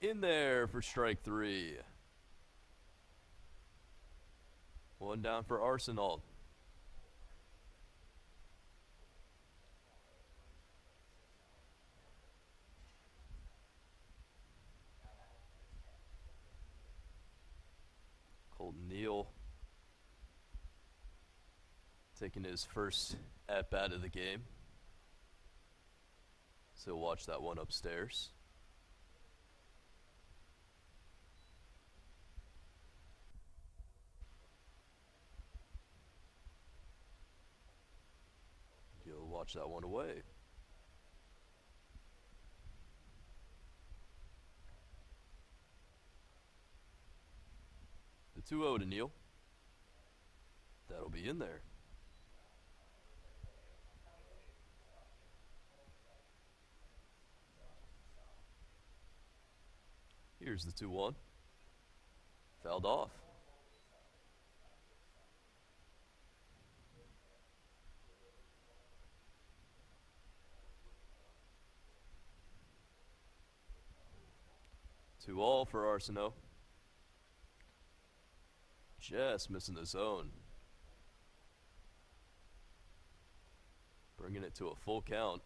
In there for strike 3. One down for Arsenal. Colton Neal taking his first at-bat of the game. So watch that one upstairs. You'll watch that one away. The 2-0 to Neal. That'll be in there. Here's the 2-1. Fouled off. Two all for Arsenault. Just missing the zone. Bringing it to a full count.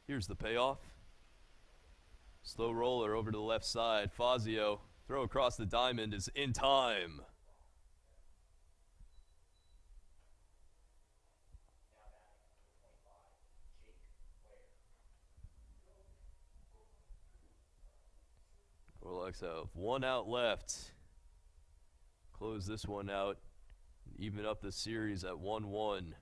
Here's the payoff. Slow roller over to the left side. Fazio, throw across the diamond is in time. Gorloks have one out left. Close this one out. Even up the series at 1-1.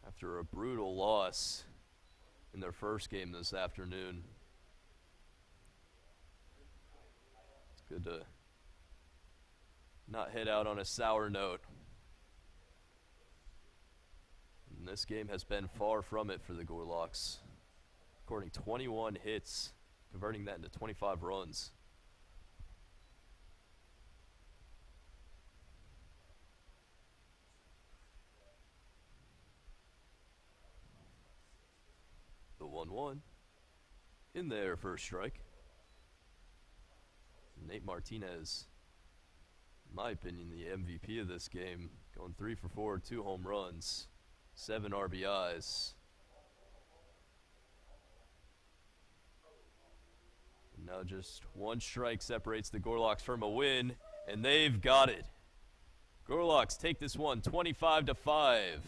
After a brutal loss in their first game this afternoon. It's good to not head out on a sour note. And this game has been far from it for the Gorloks. Recording 21 hits, converting that into 25 runs. The 1-1. In there for a strike. Nate Martinez, in my opinion, the MVP of this game. Going 3 for 4, 2 home runs, 7 RBIs. And now just one strike separates the Gorloks from a win, and they've got it. Gorloks take this one 25-5.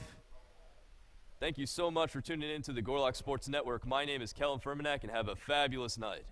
Thank you so much for tuning in to the Gorloks Sports Network. My name is Kellen Fermanak, and have a fabulous night.